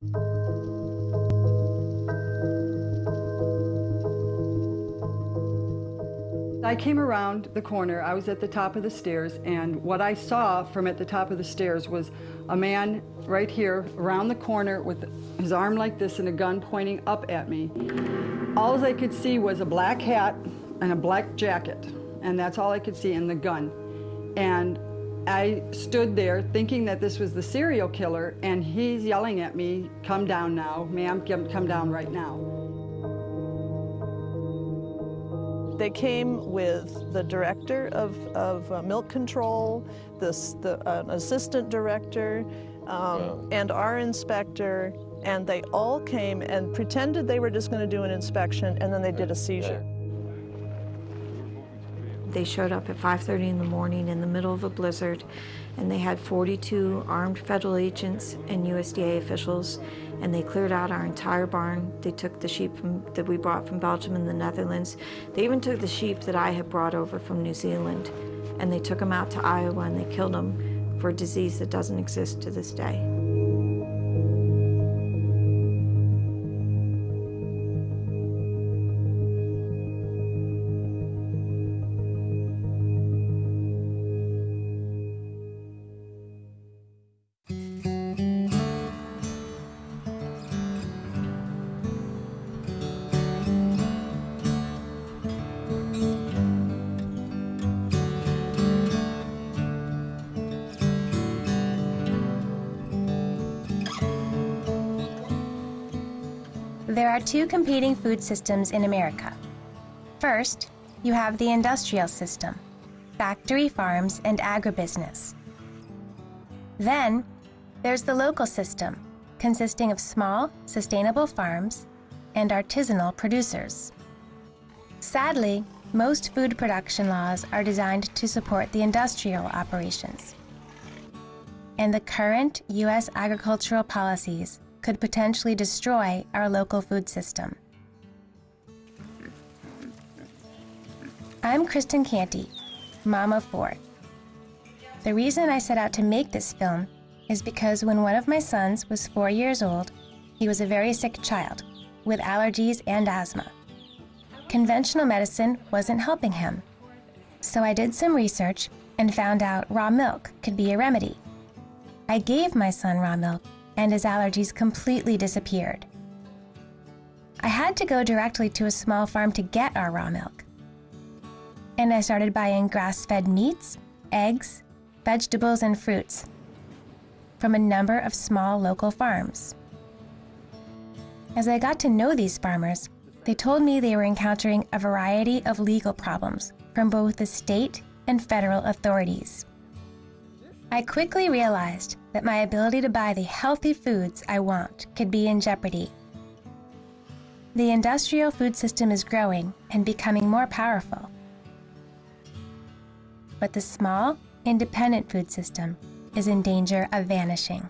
I came around the corner, I was at the top of the stairs, and what I saw from at the top of the stairs was a man right here around the corner with his arm like this and a gun pointing up at me. All I could see was a black hat and a black jacket, and that's all I could see, and the gun. And I stood there thinking that this was the serial killer, and he's yelling at me, "Come down now, ma'am, come down right now." They came with the director of milk control, an assistant director, and our inspector, and they all came and pretended they were just going to do an inspection, and then they did a seizure. They showed up at 5:30 in the morning in the middle of a blizzard, and they had 42 armed federal agents and USDA officials, and they cleared out our entire barn. They took the sheep that we brought from Belgium and the Netherlands. They even took the sheep that I had brought over from New Zealand, and they took them out to Iowa, and they killed them for a disease that doesn't exist to this day. There are two competing food systems in America. First, you have the industrial system, factory farms and agribusiness. Then, there's the local system, consisting of small, sustainable farms and artisanal producers. Sadly, most food production laws are designed to support the industrial operations. And the current U.S. agricultural policies could potentially destroy our local food system. I'm Kristen Canty, mom of 4. The reason I set out to make this film is because when one of my sons was 4 years old, he was a very sick child with allergies and asthma. Conventional medicine wasn't helping him. So I did some research and found out raw milk could be a remedy. I gave my son raw milk, and his allergies completely disappeared. I had to go directly to a small farm to get our raw milk. And I started buying grass-fed meats, eggs, vegetables, and fruits from a number of small local farms. As I got to know these farmers, they told me they were encountering a variety of legal problems from both the state and federal authorities. I quickly realized that my ability to buy the healthy foods I want could be in jeopardy. The industrial food system is growing and becoming more powerful. But the small, independent food system is in danger of vanishing.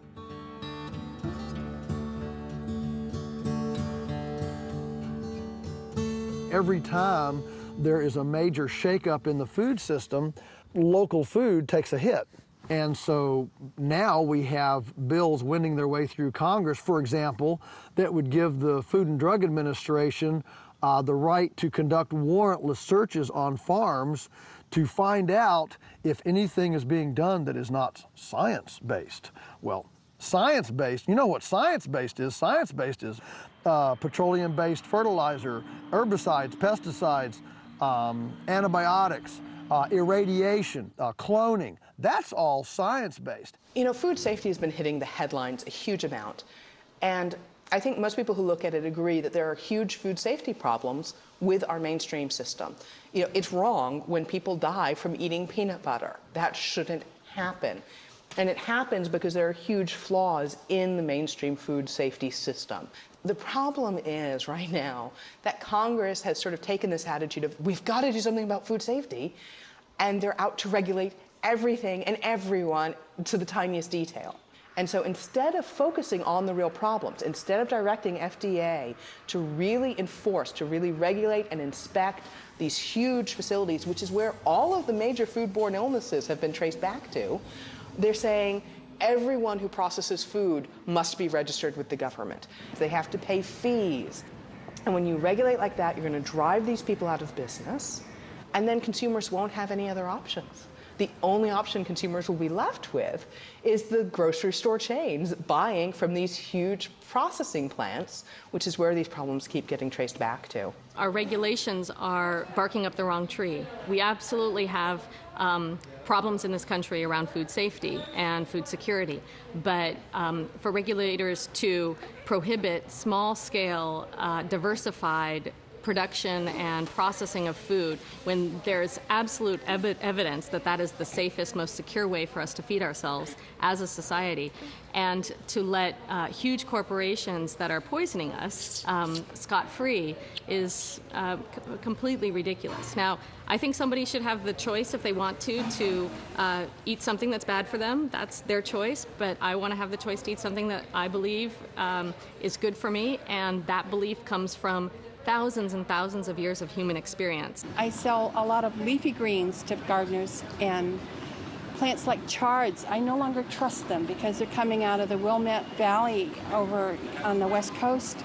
Every time there is a major shakeup in the food system, local food takes a hit. And so now we have bills wending their way through Congress, for example, that would give the Food and Drug Administration the right to conduct warrantless searches on farms to find out if anything is being done that is not science-based. Well, science-based, you know what science-based is? Science-based is petroleum-based fertilizer, herbicides, pesticides, antibiotics, irradiation, cloning. That's all science-based. You know, food safety has been hitting the headlines a huge amount. And I think most people who look at it agree that there are huge food safety problems with our mainstream system. You know, it's wrong when people die from eating peanut butter. That shouldn't happen. And it happens because there are huge flaws in the mainstream food safety system. The problem is right now that Congress has sort of taken this attitude of we've got to do something about food safety, and they're out to regulate everything and everyone to the tiniest detail. And so instead of focusing on the real problems, instead of directing FDA to really enforce, to really regulate and inspect these huge facilities, which is where all of the major foodborne illnesses have been traced back to, they're saying, everyone who processes food must be registered with the government. They have to pay fees. And when you regulate like that, you're going to drive these people out of business, and then consumers won't have any other options. The only option consumers will be left with is the grocery store chains buying from these huge processing plants, which is where these problems keep getting traced back to. Our regulations are barking up the wrong tree. We absolutely have problems in this country around food safety and food security, but for regulators to prohibit small-scale, diversified production and processing of food when there's absolute evidence that that is the safest, most secure way for us to feed ourselves as a society, and to let huge corporations that are poisoning us scot-free is completely ridiculous. Now, I think somebody should have the choice, if they want to eat something that's bad for them. That's their choice, but I want to have the choice to eat something that I believe is good for me, and that belief comes from thousands and thousands of years of human experience. I sell a lot of leafy greens to gardeners, and plants like chards, I no longer trust them because they're coming out of the Wilmette Valley over on the west coast,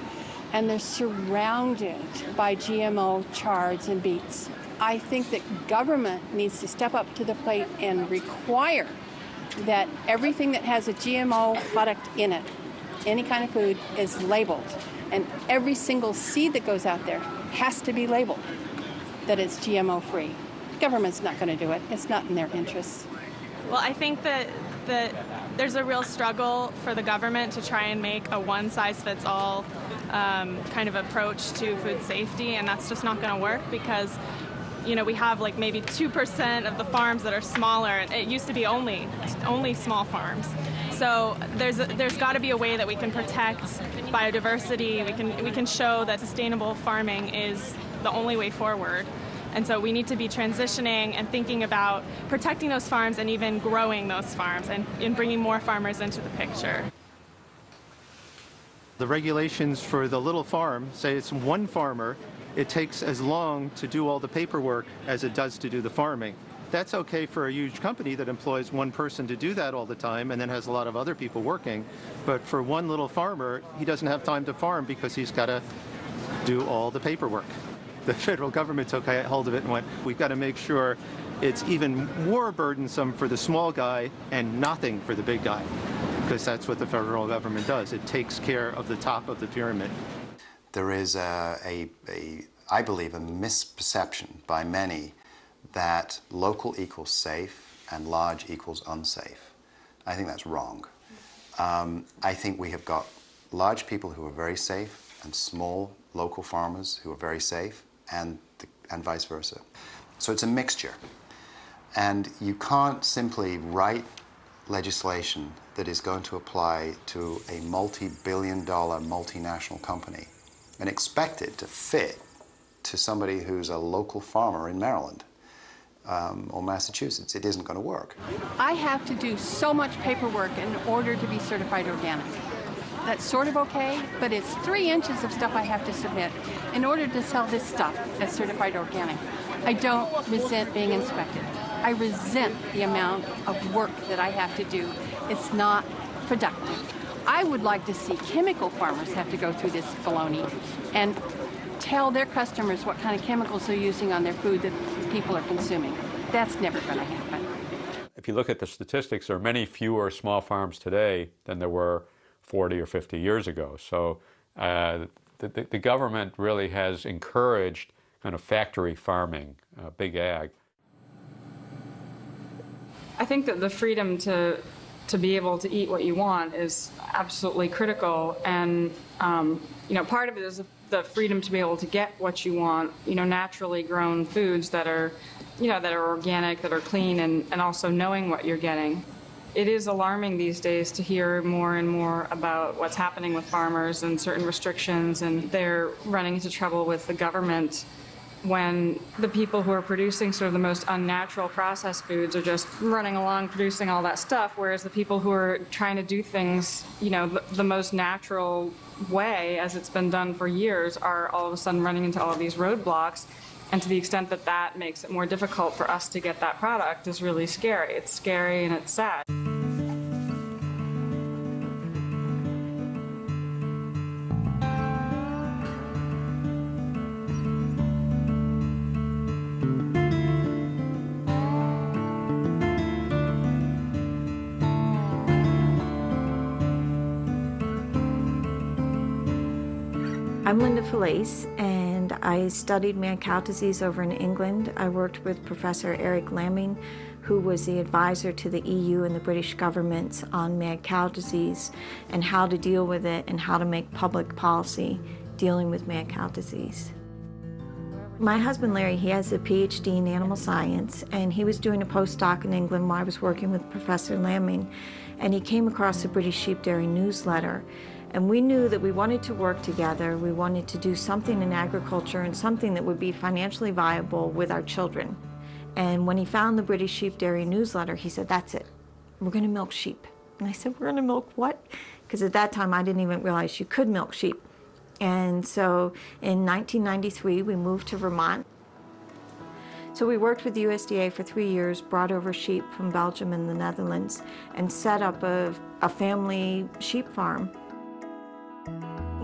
and they're surrounded by GMO chards and beets. I think that government needs to step up to the plate and require that everything that has a GMO product in it, any kind of food, is labeled. And every single seed that goes out there has to be labeled that it's GMO-free. Government's not going to do it. It's not in their interests. Well, I think that there's a real struggle for the government to try and make a one-size-fits-all kind of approach to food safety, and that's just not going to work because, you know, we have like maybe 2% of the farms that are smaller, and it used to be only small farms. So there's got to be a way that we can protect biodiversity. We can show that sustainable farming is the only way forward. And so we need to be transitioning and thinking about protecting those farms and even growing those farms and bringing more farmers into the picture. The regulations for the little farm say it's one farmer. It takes as long to do all the paperwork as it does to do the farming. That's okay for a huge company that employs one person to do that all the time and then has a lot of other people working. But for one little farmer, he doesn't have time to farm because he's got to do all the paperwork. The federal government took hold of it and went, we've got to make sure it's even more burdensome for the small guy and nothing for the big guy, because that's what the federal government does. It takes care of the top of the pyramid. There is I believe, a misperception by many that local equals safe and large equals unsafe. I think that's wrong. I think we have got large people who are very safe and small local farmers who are very safe, and vice versa. So it's a mixture. And you can't simply write legislation that is going to apply to a multi-billion-dollar multinational company and expect it to fit to somebody who's a local farmer in Maryland or Massachusetts. It isn't going to work. I have to do so much paperwork in order to be certified organic. That's sort of okay, but it's 3 inches of stuff I have to submit in order to sell this stuff as certified organic. I don't resent being inspected. I resent the amount of work that I have to do. It's not productive. I would like to see chemical farmers have to go through this baloney and tell their customers what kind of chemicals they're using on their food that people are consuming. That's never going to happen. If you look at the statistics, there are many fewer small farms today than there were 40 or 50 years ago. So the government really has encouraged kind of factory farming, big ag. I think that the freedom to be able to eat what you want is absolutely critical, and part of it is the freedom to be able to get what you want, naturally grown foods that are organic, that are clean, and also knowing what you're getting. It is alarming these days to hear more and more about what's happening with farmers and certain restrictions, and they're running into trouble with the government when the people who are producing sort of the most unnatural processed foods are just running along producing all that stuff, whereas the people who are trying to do things, the most natural way, as it's been done for years, are all of a sudden running into all of these roadblocks. And to the extent that that makes it more difficult for us to get that product is really scary. It's scary and it's sad. I'm Linda Felice, and I studied mad cow disease over in England. I worked with Professor Eric Lamming, who was the advisor to the EU and the British governments on mad cow disease and how to deal with it and how to make public policy dealing with mad cow disease. My husband Larry, he has a PhD in animal science, and he was doing a postdoc in England while I was working with Professor Lamming, and he came across the British Sheep Dairy newsletter. And we knew that we wanted to work together. We wanted to do something in agriculture and something that would be financially viable with our children. And when he found the British Sheep Dairy newsletter, he said, that's it. We're going to milk sheep. And I said, we're going to milk what? Because at that time, I didn't even realize you could milk sheep. And so in 1993, we moved to Vermont. So we worked with the USDA for 3 years, brought over sheep from Belgium and the Netherlands, and set up a family sheep farm.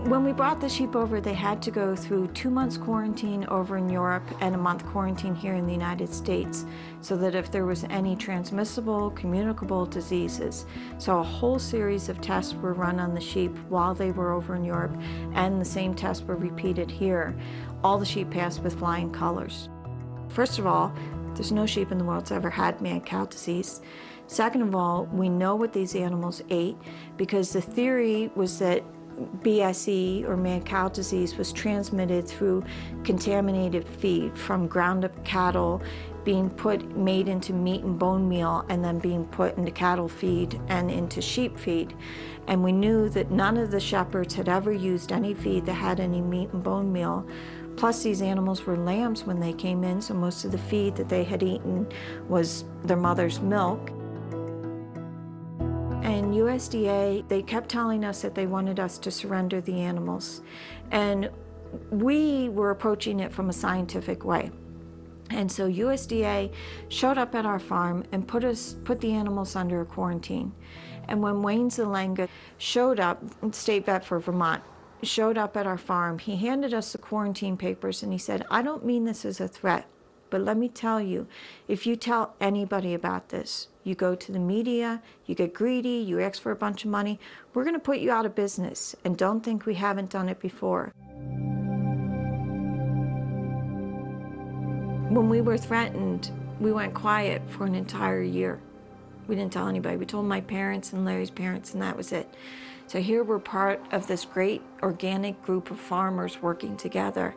When we brought the sheep over, they had to go through 2 months quarantine over in Europe and a month quarantine here in the United States, so that if there was any transmissible, communicable diseases. So a whole series of tests were run on the sheep while they were over in Europe, and the same tests were repeated here. All the sheep passed with flying colors. First of all, there's no sheep in the world that's ever had mad cow disease. Second of all, we know what these animals ate, because the theory was that BSE, or mad cow disease, was transmitted through contaminated feed from ground up cattle being made into meat and bone meal, and then being put into cattle feed and into sheep feed. And we knew that none of the shepherds had ever used any feed that had any meat and bone meal. Plus, these animals were lambs when they came in, so most of the feed that they had eaten was their mother's milk. And USDA, they kept telling us that they wanted us to surrender the animals. And we were approaching it from a scientific way. And so USDA showed up at our farm and put the animals under a quarantine. And when Wayne Zelanga showed up, state vet for Vermont, showed up at our farm, he handed us the quarantine papers and he said, I don't mean this as a threat, but let me tell you, if you tell anybody about this, you go to the media, you get greedy, you ask for a bunch of money, we're going to put you out of business, and don't think we haven't done it before. When we were threatened, we went quiet for an entire year. We didn't tell anybody. We told my parents and Larry's parents, and that was it. So here we're part of this great organic group of farmers working together,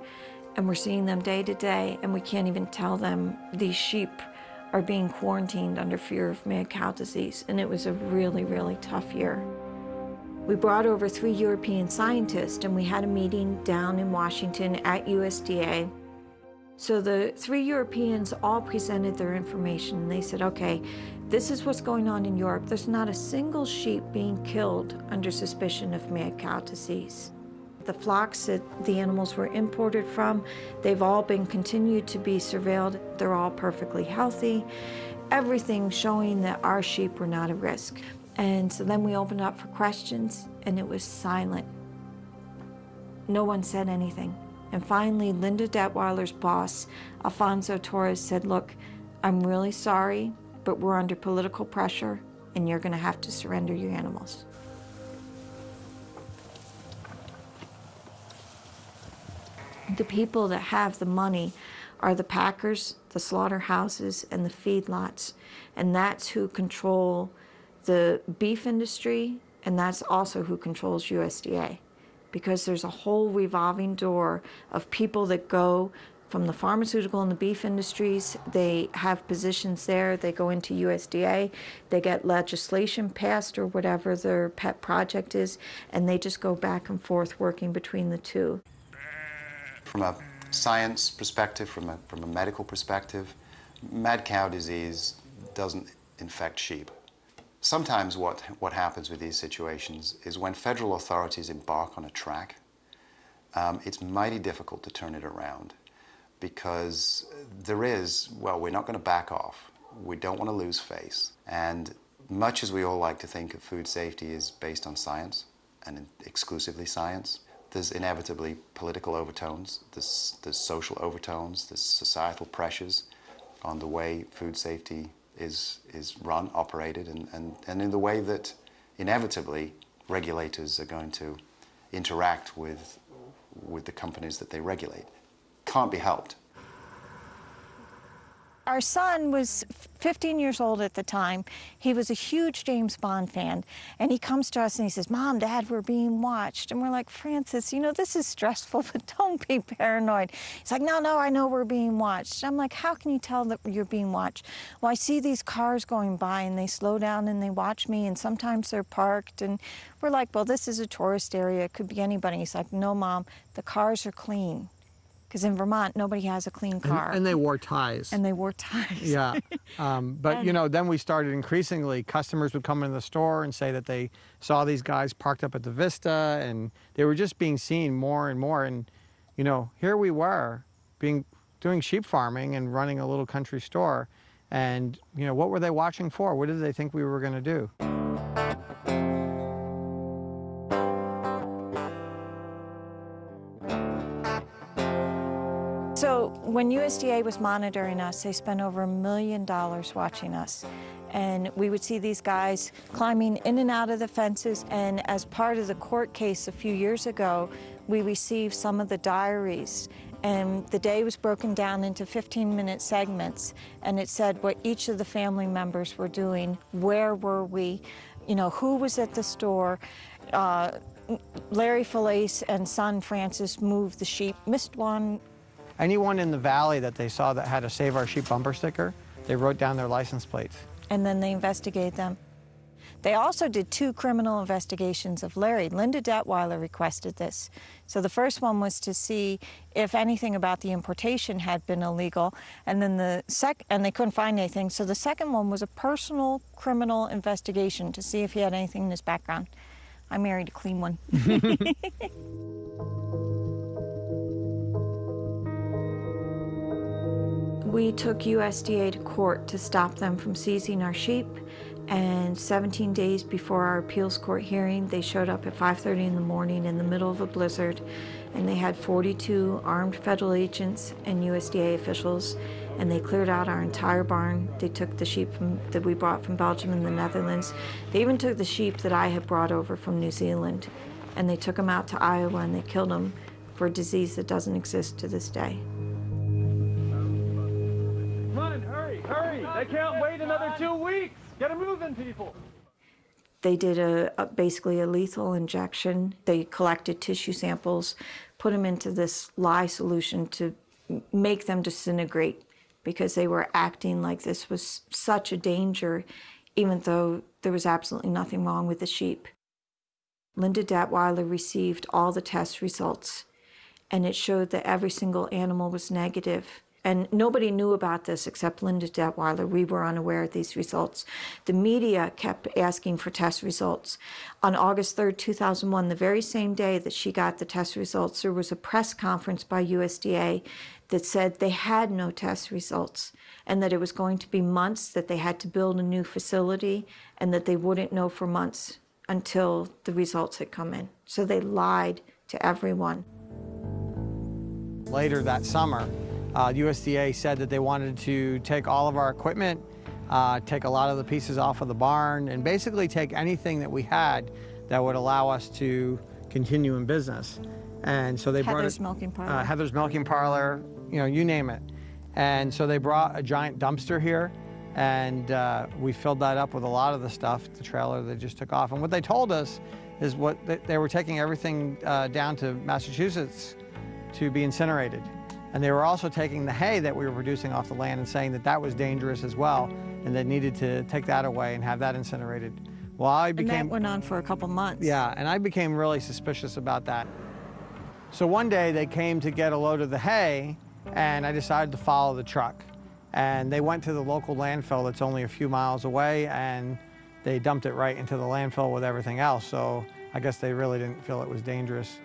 and we're seeing them day to day, and we can't even tell them these sheep are being quarantined under fear of mad cow disease, and it was a really, really tough year. We brought over 3 European scientists, and we had a meeting down in Washington at USDA. So the 3 Europeans all presented their information, and they said, okay, this is what's going on in Europe. There's not a single sheep being killed under suspicion of mad cow disease. The flocks that the animals were imported from, they've all been continued to be surveilled. They're all perfectly healthy. Everything showing that our sheep were not at risk. And so then we opened up for questions, and it was silent. No one said anything. And finally, Linda Detweiler's boss, Alfonso Torres, said, look, I'm really sorry, but we're under political pressure, and you're going to have to surrender your animals. The people that have the money are the packers, the slaughterhouses, and the feedlots. And that's who control the beef industry, and that's also who controls USDA. Because there's a whole revolving door of people that go from the pharmaceutical and the beef industries. They have positions there. They go into USDA. They get legislation passed or whatever their pet project is, and they just go back and forth working between the two. From a science perspective, from a medical perspective, mad cow disease doesn't infect sheep. Sometimes what happens with these situations is when federal authorities embark on a track, it's mighty difficult to turn it around, because we're not going to back off. We don't want to lose face. And much as we all like to think of food safety is based on science, and exclusively science, there's inevitably political overtones, there's social overtones, there's societal pressures on the way food safety is run, operated, and in the way that inevitably regulators are going to interact with with the companies that they regulate. Can't be helped. Our son was 15 years old at the time. He was a huge James Bond fan, and he comes to us and he says, "Mom, Dad, we're being watched." And we're like, "Francis, you know, this is stressful, but don't be paranoid." He's like, no, I know we're being watched." I'm like, "How can you tell that you're being watched?" "Well, I see these cars going by and they slow down and they watch me, and sometimes they're parked." And we're like, "Well, this is a tourist area. It could be anybody." He's like, "No, Mom, the cars are clean." Because in Vermont, nobody has a clean car. And they wore ties. And they wore ties. Yeah. But, you know, then we started increasingly, customers would come into the store and say that they saw these guys parked up at the Vista, and they were just being seen more and more. And, you know, here we were doing sheep farming and running a little country store. And, you know, what were they watching for? What did they think we were going to do? So when USDA was monitoring us, they spent over $1 million watching us. And we would see these guys climbing in and out of the fences. And as part of the court case a few years ago, we received some of the diaries. And the day was broken down into 15-minute segments. And it said what each of the family members were doing, where were we, you know, who was at the store. Larry Felice and son Francis moved the sheep, missed one. Anyone in the valley that they saw that had a Save Our Sheep bumper sticker, they wrote down their license plates. And then they investigated them. They also did 2 criminal investigations of Larry. Linda Detweiler requested this. So the first one was to see if anything about the importation had been illegal, and then and they couldn't find anything. So the second one was a personal criminal investigation to see if he had anything in his background. I married a clean one. We took USDA to court to stop them from seizing our sheep, and 17 days before our appeals court hearing, they showed up at 5:30 in the morning in the middle of a blizzard, and they had 42 armed federal agents and USDA officials, and they cleared out our entire barn. They took the sheep that we brought from Belgium and the Netherlands. They even took the sheep that I had brought over from New Zealand, and they took them out to Iowa and they killed them for a disease that doesn't exist to this day. Hurry! They can't wait another 2 weeks! Get them moving, people! They did basically a lethal injection. They collected tissue samples, put them into this lye solution to make them disintegrate, because they were acting like this was such a danger, even though there was absolutely nothing wrong with the sheep. Linda Detweiler received all the test results, and it showed that every single animal was negative. And nobody knew about this except Linda Detweiler. We were unaware of these results. The media kept asking for test results. On August 3rd, 2001, the very same day that she got the test results, there was a press conference by USDA that said they had no test results, and that it was going to be months, that they had to build a new facility, and that they wouldn't know for months until the results had come in. So they lied to everyone. Later that summer, USDA said that they wanted to take all of our equipment, take a lot of the pieces off of the barn, and basically take anything that we had that would allow us to continue in business. And so they brought Heather's Milking Parlor. Heather's Milking Parlor, you know, you name it. And so they brought a giant dumpster here, and we filled that up with a lot of the stuff, the trailer they just took off. And what they told us is they were taking everything down to Massachusetts to be incinerated. And they were also taking the hay that we were producing off the land and saying that that was dangerous as well, and they needed to take that away and have that incinerated. Well, and that went on for a couple months. Yeah, and I became really suspicious about that. So one day they came to get a load of the hay, and I decided to follow the truck. And they went to the local landfill that's only a few miles away, and they dumped it right into the landfill with everything else. So I guess they really didn't feel it was dangerous.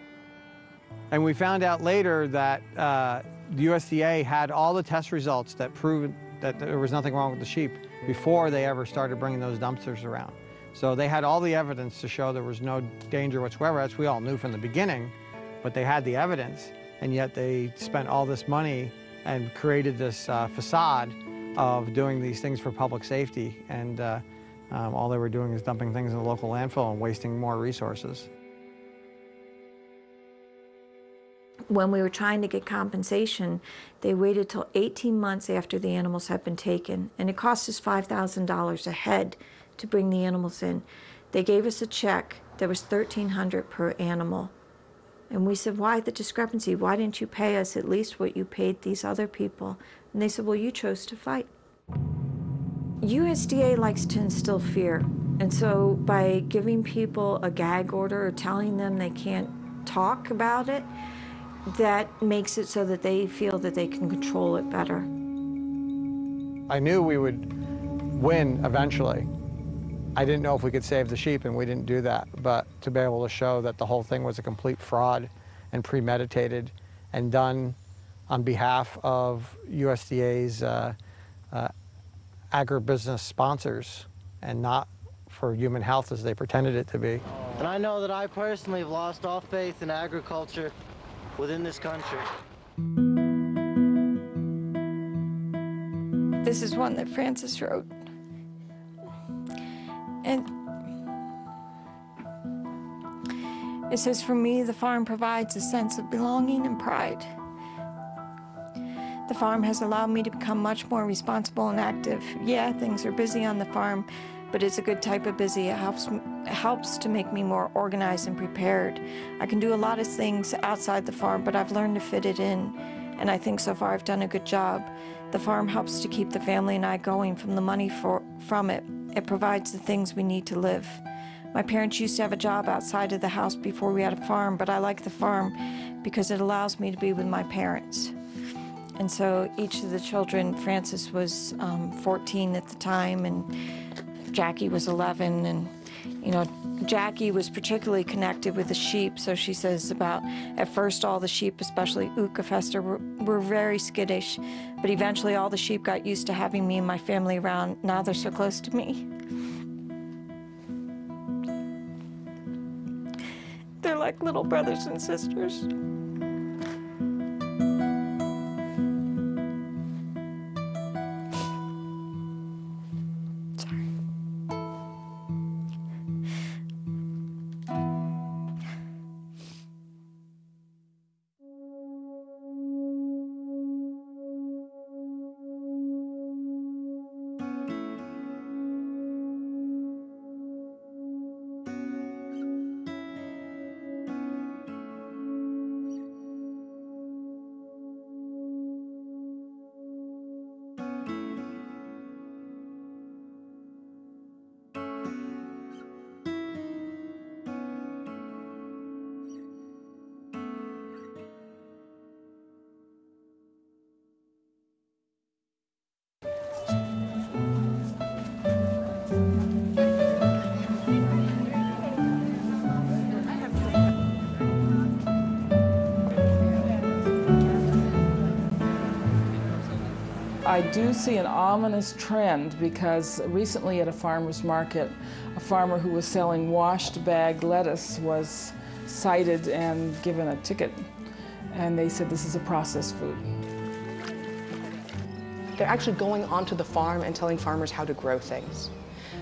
And we found out later that the USDA had all the test results that proved that there was nothing wrong with the sheep before they ever started bringing those dumpsters around. So they had all the evidence to show there was no danger whatsoever, as we all knew from the beginning, but they had the evidence, and yet they spent all this money and created this facade of doing these things for public safety, and all they were doing is dumping things in the local landfill and wasting more resources. When we were trying to get compensation, they waited till 18 months after the animals had been taken, and it cost us $5,000 a head to bring the animals in. They gave us a check that was $1,300 per animal. And we said, why the discrepancy? Why didn't you pay us at least what you paid these other people? And they said, well, you chose to fight. USDA likes to instill fear. And so by giving people a gag order or telling them they can't talk about it, that makes it so that they feel that they can control it better. I knew we would win eventually. I didn't know if we could save the sheep, and we didn't do that. But to be able to show that the whole thing was a complete fraud and premeditated and done on behalf of USDA's agribusiness sponsors and not for human health as they pretended it to be. And I know that I personally have lost all faith in agriculture within this country. This is one that Francis wrote. And it says, for me, the farm provides a sense of belonging and pride. The farm has allowed me to become much more responsible and active. Yeah, things are busy on the farm, but it's a good type of busy. It helps to make me more organized and prepared. I can do a lot of things outside the farm, but I've learned to fit it in, and I think so far I've done a good job. The farm helps to keep the family and I going from the money from it. It provides the things we need to live. My parents used to have a job outside of the house before we had a farm, but I like the farm because it allows me to be with my parents. And so each of the children, Francis was 14 at the time, and Jackie was 11, and you know, Jackie was particularly connected with the sheep, so she says about, at first all the sheep, especially Ukefester, were very skittish, but eventually all the sheep got used to having me and my family around. Now they're so close to me. They're like little brothers and sisters. I do see an ominous trend because recently at a farmer's market, a farmer who was selling washed bagged lettuce was cited and given a ticket. And they said this is a processed food. They're actually going onto the farm and telling farmers how to grow things.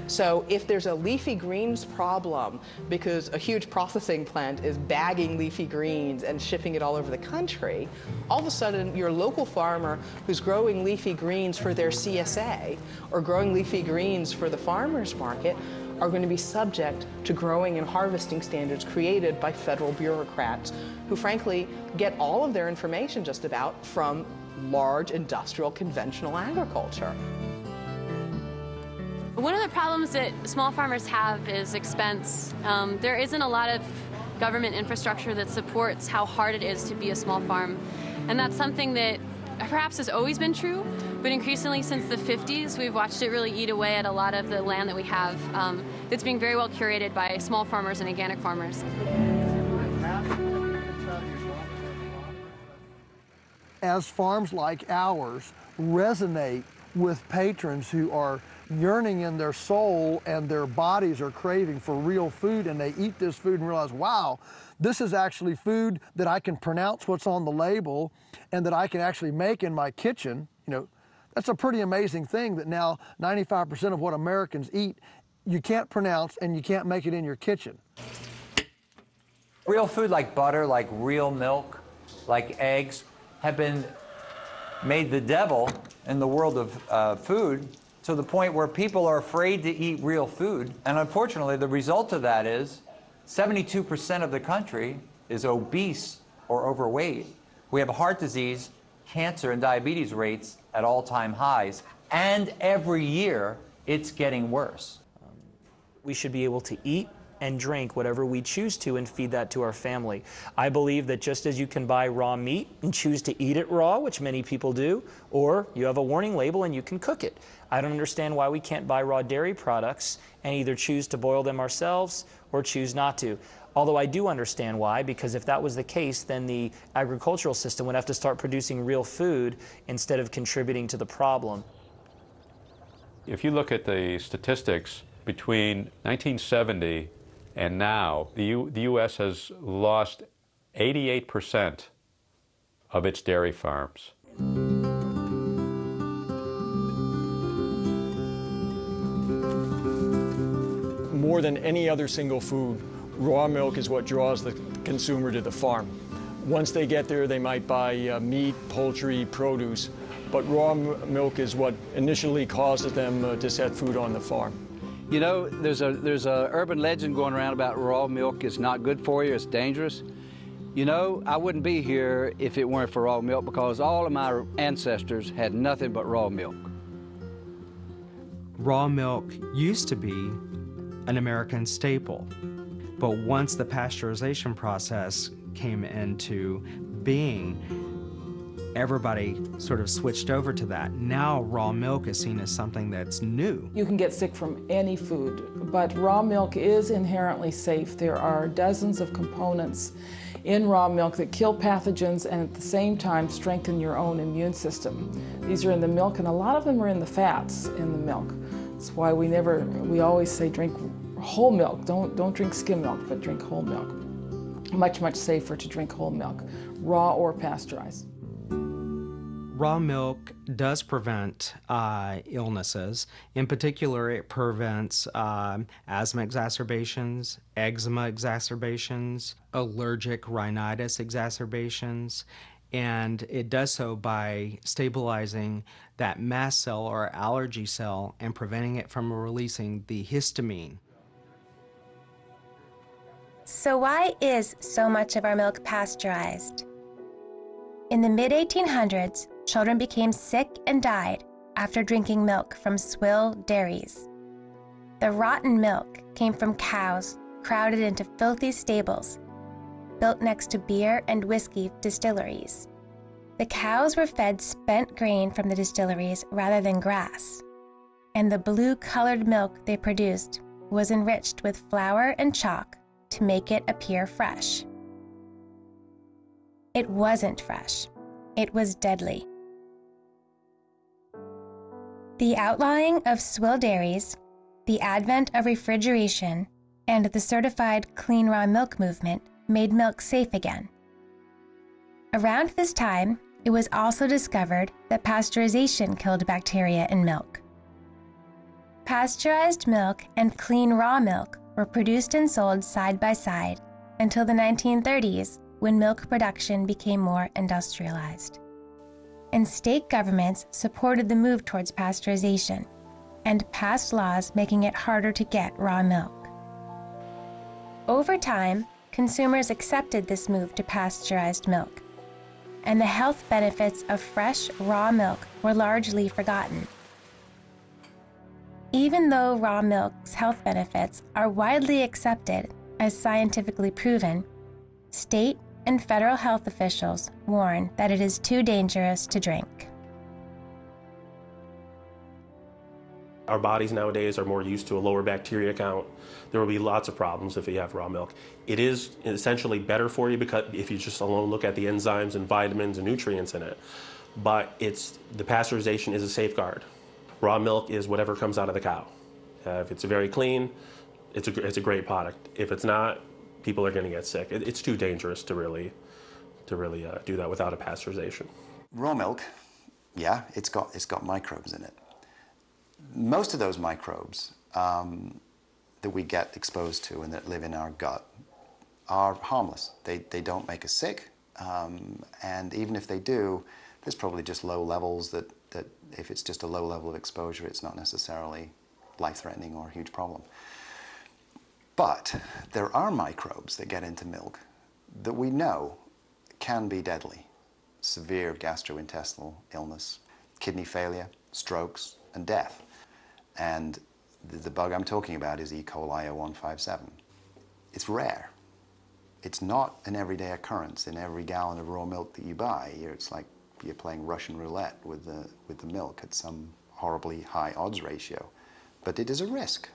So if there's a leafy greens problem because a huge processing plant is bagging leafy greens and shipping it all over the country, all of a sudden your local farmer who's growing leafy greens for their CSA or growing leafy greens for the farmer's market are going to be subject to growing and harvesting standards created by federal bureaucrats who frankly get all of their information just about from large industrial conventional agriculture. One of the problems that small farmers have is expense. There isn't a lot of government infrastructure that supports how hard it is to be a small farm. And that's something that perhaps has always been true, but increasingly since the 50s, we've watched it really eat away at a lot of the land that we have that's being very well curated by small farmers and organic farmers. As farms like ours resonate with patrons who are yearning in their soul and their bodies are craving for real food, and they eat this food and realize, wow, this is actually food that I can pronounce what's on the label and that I can actually make in my kitchen. You know, that's a pretty amazing thing that now 95% of what Americans eat you can't pronounce and you can't make it in your kitchen. Real food like butter, like real milk, like eggs, have been made the devil in the world of food, to the point where people are afraid to eat real food. And unfortunately, the result of that is 72% of the country is obese or overweight. We have heart disease, cancer, and diabetes rates at all-time highs. And every year, it's getting worse. We should be able to eat and drink whatever we choose to and feed that to our family. I believe that just as you can buy raw meat and choose to eat it raw, which many people do, or you have a warning label and you can cook it. I don't understand why we can't buy raw dairy products and either choose to boil them ourselves or choose not to. Although I do understand why, because if that was the case, then the agricultural system would have to start producing real food instead of contributing to the problem. If you look at the statistics between 1970 and now, the U.S. has lost 88% of its dairy farms. More than any other single food, raw milk is what draws the consumer to the farm. Once they get there, they might buy meat, poultry, produce, but raw milk is what initially causes them to set food on the farm. You know, there's a urban legend going around about raw milk is not good for you, it's dangerous. You know, I wouldn't be here if it weren't for raw milk, because all of my ancestors had nothing but raw milk. Raw milk used to be an American staple, but once the pasteurization process came into being, everybody sort of switched over to that. Now raw milk is seen as something that's new. You can get sick from any food, but raw milk is inherently safe. There are dozens of components in raw milk that kill pathogens and at the same time strengthen your own immune system. These are in the milk, and a lot of them are in the fats in the milk. That's why we always say drink whole milk. Don't drink skim milk, but drink whole milk. Much, much safer to drink whole milk, raw or pasteurized. Raw milk does prevent illnesses. In particular, it prevents asthma exacerbations, eczema exacerbations, allergic rhinitis exacerbations, and it does so by stabilizing that mast cell or allergy cell and preventing it from releasing the histamine. So why is so much of our milk pasteurized? In the mid-1800s, children became sick and died after drinking milk from swill dairies. The rotten milk came from cows crowded into filthy stables, built next to beer and whiskey distilleries. The cows were fed spent grain from the distilleries rather than grass, and the blue-colored milk they produced was enriched with flour and chalk to make it appear fresh. It wasn't fresh. It was deadly. The outlawing of swill dairies, the advent of refrigeration, and the certified clean raw milk movement made milk safe again. Around this time, it was also discovered that pasteurization killed bacteria in milk. Pasteurized milk and clean raw milk were produced and sold side by side until the 1930s, when milk production became more industrialized. And state governments supported the move towards pasteurization and passed laws making it harder to get raw milk. Over time, consumers accepted this move to pasteurized milk, and the health benefits of fresh, raw milk were largely forgotten. Even though raw milk's health benefits are widely accepted as scientifically proven, state and federal health officials warn that it is too dangerous to drink. Our bodies nowadays are more used to a lower bacteria count. There will be lots of problems if you have raw milk. It is essentially better for you because if you just alone look at the enzymes and vitamins and nutrients in it. But the pasteurization is a safeguard. Raw milk is whatever comes out of the cow. If it's very clean, it's a great product. If it's not, people are going to get sick. It's too dangerous to really do that without a pasteurization. Raw milk, yeah, it's got microbes in it. Most of those microbes that we get exposed to and that live in our gut are harmless. They don't make us sick, And even if they do, there's probably just low levels that if it's just a low level of exposure, it's not necessarily life-threatening or a huge problem. But there are microbes that get into milk that we know can be deadly. Severe gastrointestinal illness, kidney failure, strokes, and death. And the bug I'm talking about is E. coli 0157. It's rare. It's not an everyday occurrence in every gallon of raw milk that you buy. It's like you're playing Russian roulette with the milk at some horribly high odds ratio. But it is a risk.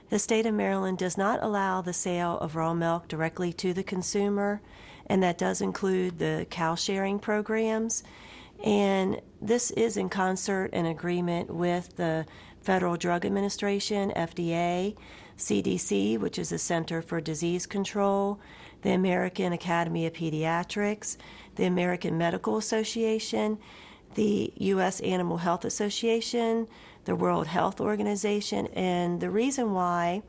The state of Maryland does not allow the sale of raw milk directly to the consumer, and that does include the cow sharing programs. And this is in concert and agreement with the Federal Drug Administration, FDA, CDC, which is the Center for Disease Control, the American Academy of Pediatrics, the American Medical Association, the U.S. Animal Health Association, the World Health Organization. And the reason why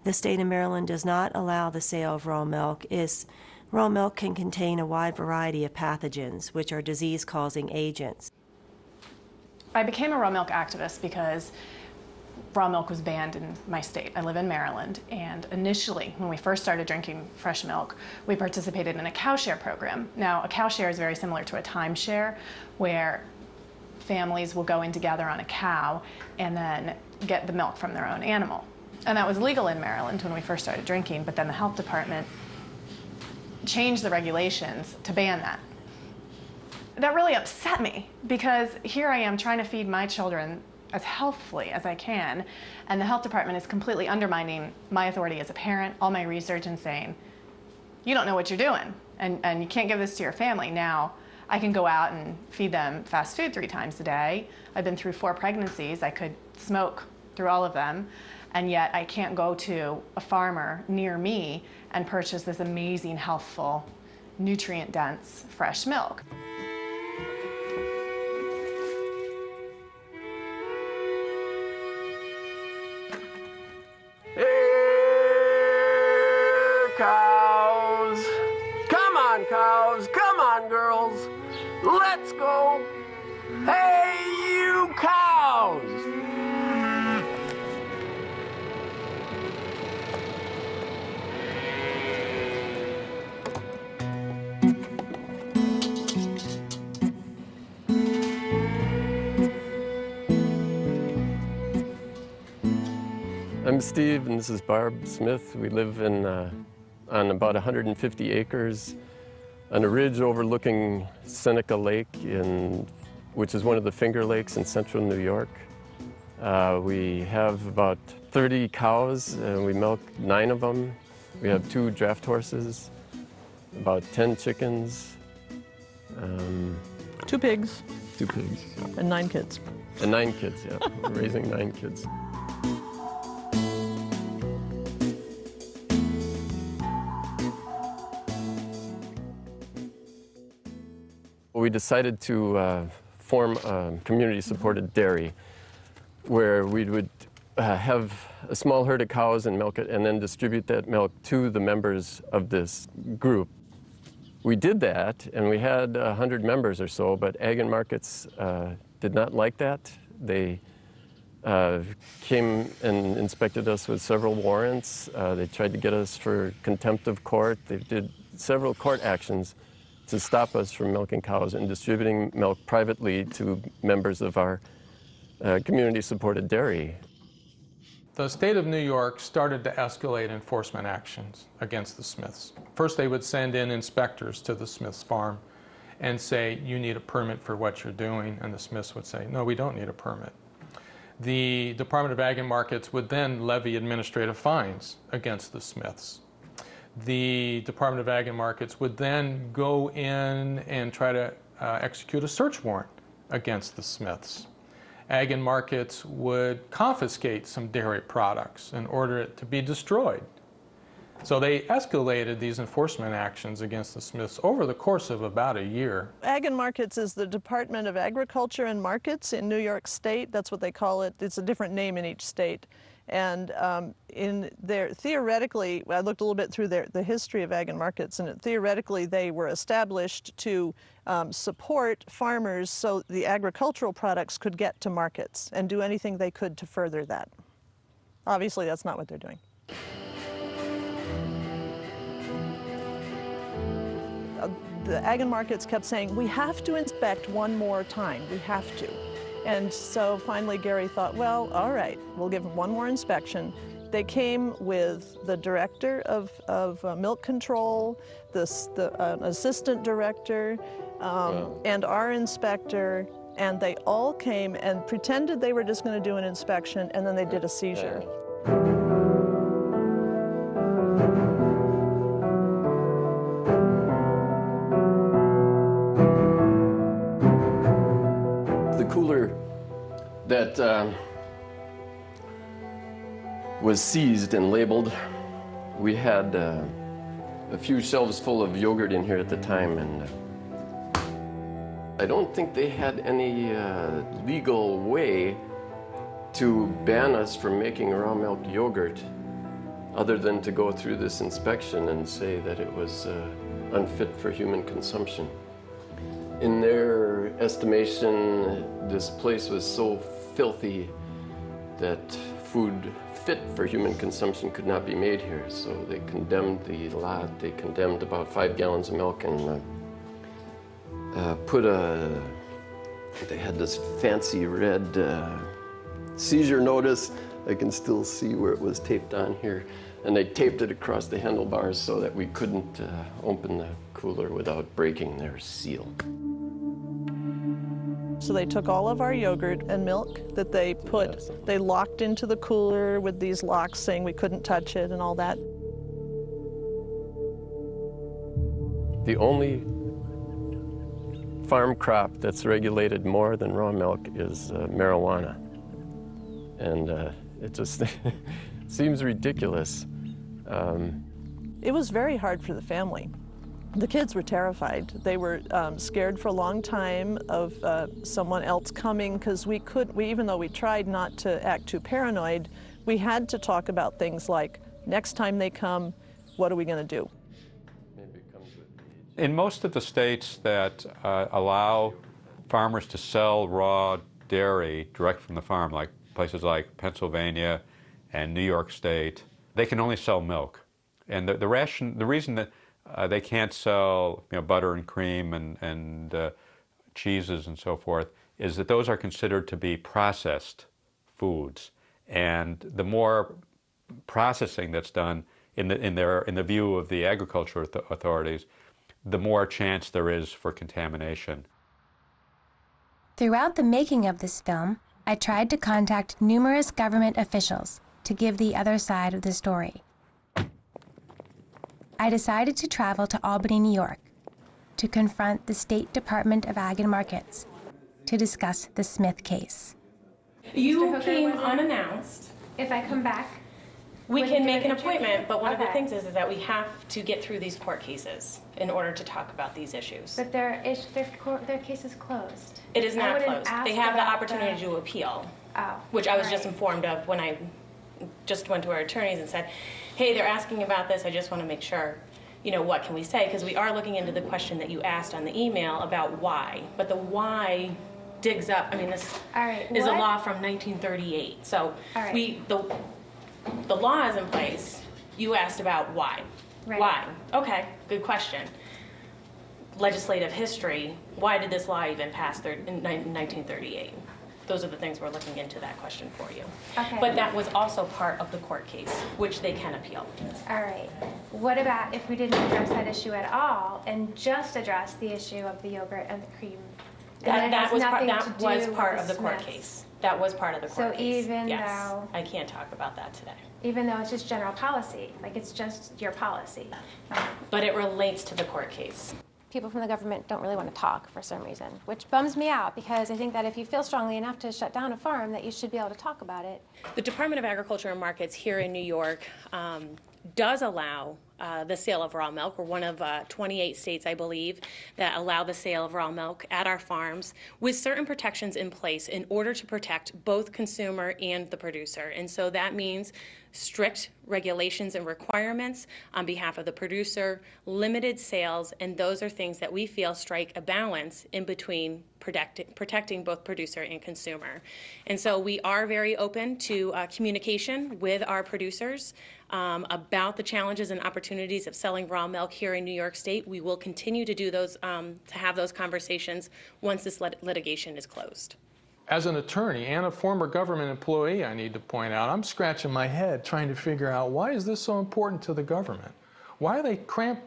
the state of Maryland does not allow the sale of raw milk is raw milk can contain a wide variety of pathogens, which are disease-causing agents. I became a raw milk activist because raw milk was banned in my state. I live in Maryland, and initially, when we first started drinking fresh milk, we participated in a cow share program. Now, a cow share is very similar to a timeshare, where families will go in together on a cow and then get the milk from their own animal. And that was legal in Maryland when we first started drinking, but then the health department changed the regulations to ban that. That really upset me, because here I am trying to feed my children as healthfully as I can, and the health department is completely undermining my authority as a parent, all my research, and saying, you don't know what you're doing, and you can't give this to your family. Now, I can go out and feed them fast food 3 times a day. I've been through 4 pregnancies. I could smoke through all of them, and yet I can't go to a farmer near me and purchase this amazing, healthful, nutrient-dense, fresh milk. Cows. Come on, cows. Come on, girls. Let's go. Hey, you cows. I'm Steve, and this is Barb Smith. We live on about 150 acres on a ridge overlooking Seneca Lake, which is one of the Finger Lakes in central New York. We have about 30 cows, and we milk 9 of them. We have 2 draft horses, about 10 chickens. 2 pigs. 2 pigs. Yeah. And 9 kids. And 9 kids, yeah. We're raising 9 kids. We decided to form a community-supported dairy where we would have a small herd of cows and milk it, and then distribute that milk to the members of this group. We did that, and we had 100 members or so, but Ag and Markets did not like that. They came and inspected us with several warrants. They tried to get us for contempt of court. They did several court actions to stop us from milking cows and distributing milk privately to members of our community-supported dairy. The state of New York started to escalate enforcement actions against the Smiths. First, they would send in inspectors to the Smiths farm and say, you need a permit for what you're doing, and the Smiths would say, no, we don't need a permit. The Department of Ag and Markets would then levy administrative fines against the Smiths. The Department of Ag and Markets would then go in and try to execute a search warrant against the Smiths. Ag and Markets would confiscate some dairy products and order it to be destroyed. So they escalated these enforcement actions against the Smiths over the course of about a year. Ag and Markets is the Department of Agriculture and Markets in New York State. That's what they call it. It's a different name in each state. And theoretically, I looked a little bit through the history of ag and markets, and theoretically they were established to support farmers so the agricultural products could get to markets and do anything they could to further that. Obviously, that's not what they're doing. The ag and markets kept saying, we have to inspect one more time, we have to. And so finally Gary thought, well, all right, we'll give them one more inspection. They came with the director of milk control, the assistant director, and our inspector, and they all came and pretended they were just going to do an inspection, and then they did a seizure. Cooler that was seized and labeled. We had a few shelves full of yogurt in here at the time, and I don't think they had any legal way to ban us from making raw milk yogurt other than to go through this inspection and say that it was unfit for human consumption. In their estimation, this place was so filthy that food fit for human consumption could not be made here. So they condemned the lot. They condemned about 5 gallons of milk and they had this fancy red seizure notice. I can still see where it was taped on here. And they taped it across the handlebars so that we couldn't open the cooler without breaking their seal. So they took all of our yogurt and milk that they they locked into the cooler with these locks saying we couldn't touch it and all that. The only farm crop that's regulated more than raw milk is marijuana. And it just seems ridiculous. It was very hard for the family. The kids were terrified. They were scared for a long time of someone else coming, because even though we tried not to act too paranoid, we had to talk about things like, next time they come, what are we going to do? In most of the states that allow farmers to sell raw dairy direct from the farm, like places like Pennsylvania and New York State, they can only sell milk. And the reason that they can't sell butter and cream and cheeses and so forth is that those are considered to be processed foods. And the more processing that's done in the view of the agriculture authorities, the more chance there is for contamination. Throughout the making of this film, I tried to contact numerous government officials to give the other side of the story. I decided to travel to Albany, New York, to confront the State Department of Ag and Markets to discuss the Smith case. You came unannounced. If I come back, we can make an appointment, but one of the things is that we have to get through these court cases in order to talk about these issues. But their case is closed. It is not closed. They have the opportunity to appeal, which I was just informed of when I just went to our attorneys and said, hey, they're asking about this. I just want to make sure, what can we say? Because we are looking into the question that you asked on the email about why. But the why digs up. I mean, this is a law from 1938. So the law is in place. You asked about why. Right. Why? Okay, good question. Legislative history. Why did this law even pass in 1938? Those are the things we're looking into that question for you. Okay. But that was also part of the court case, which they can appeal. All right. What about if we didn't address that issue at all and just address the issue of the yogurt and the cream? That was part of the court case. That was part of the court case. So even though... I can't talk about that today. Even though it's just general policy, like it's just your policy. But it relates to the court case. People from the government don't really want to talk for some reason, which bums me out because I think that if you feel strongly enough to shut down a farm, that you should be able to talk about it. The Department of Agriculture and Markets here in New York does allow the sale of raw milk. We're one of 28 states, I believe, that allow the sale of raw milk at our farms with certain protections in place in order to protect both consumer and the producer. And so that means strict regulations and requirements on behalf of the producer, limited sales, and those are things that we feel strike a balance in between protecting both producer and consumer. And so we are very open to communication with our producers about the challenges and opportunities of selling raw milk here in New York State. We will continue to do those, to have those conversations once this litigation is closed. As an attorney and a former government employee, I need to point out, I'm scratching my head trying to figure out, why is this so important to the government? Why are they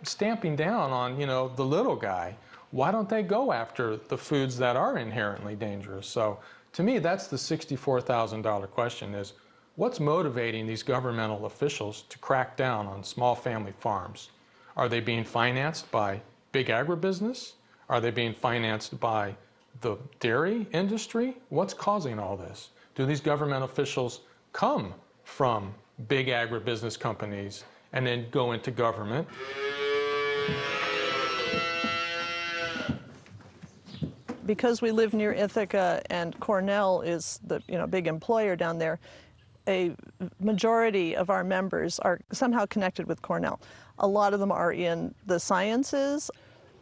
stamping down on, the little guy? Why don't they go after the foods that are inherently dangerous? So to me, that's the $64,000 question is, what's motivating these governmental officials to crack down on small family farms? Are they being financed by big agribusiness? Are they being financed by the dairy industry? What's causing all this? Do these government officials come from big agribusiness companies and then go into government? Because we live near Ithaca and Cornell is the big employer down there, a majority of our members are somehow connected with Cornell. A lot of them are in the sciences.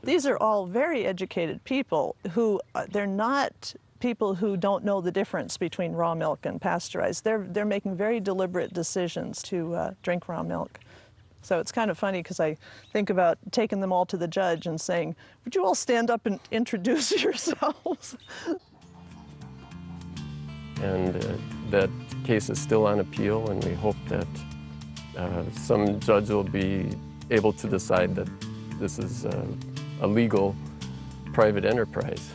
These are all very educated people who, they're not people who don't know the difference between raw milk and pasteurized. They're making very deliberate decisions to drink raw milk. So it's kind of funny because I think about taking them all to the judge and saying, would you all stand up and introduce yourselves? And that case is still on appeal, and we hope that some judge will be able to decide that this is a legal private enterprise.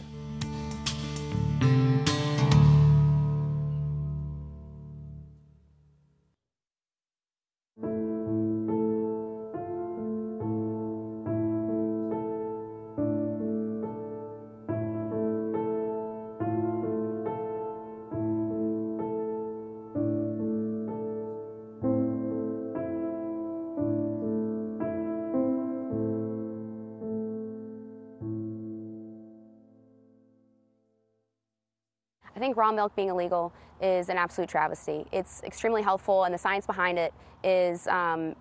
I think raw milk being illegal is an absolute travesty. It's extremely helpful, and the science behind it is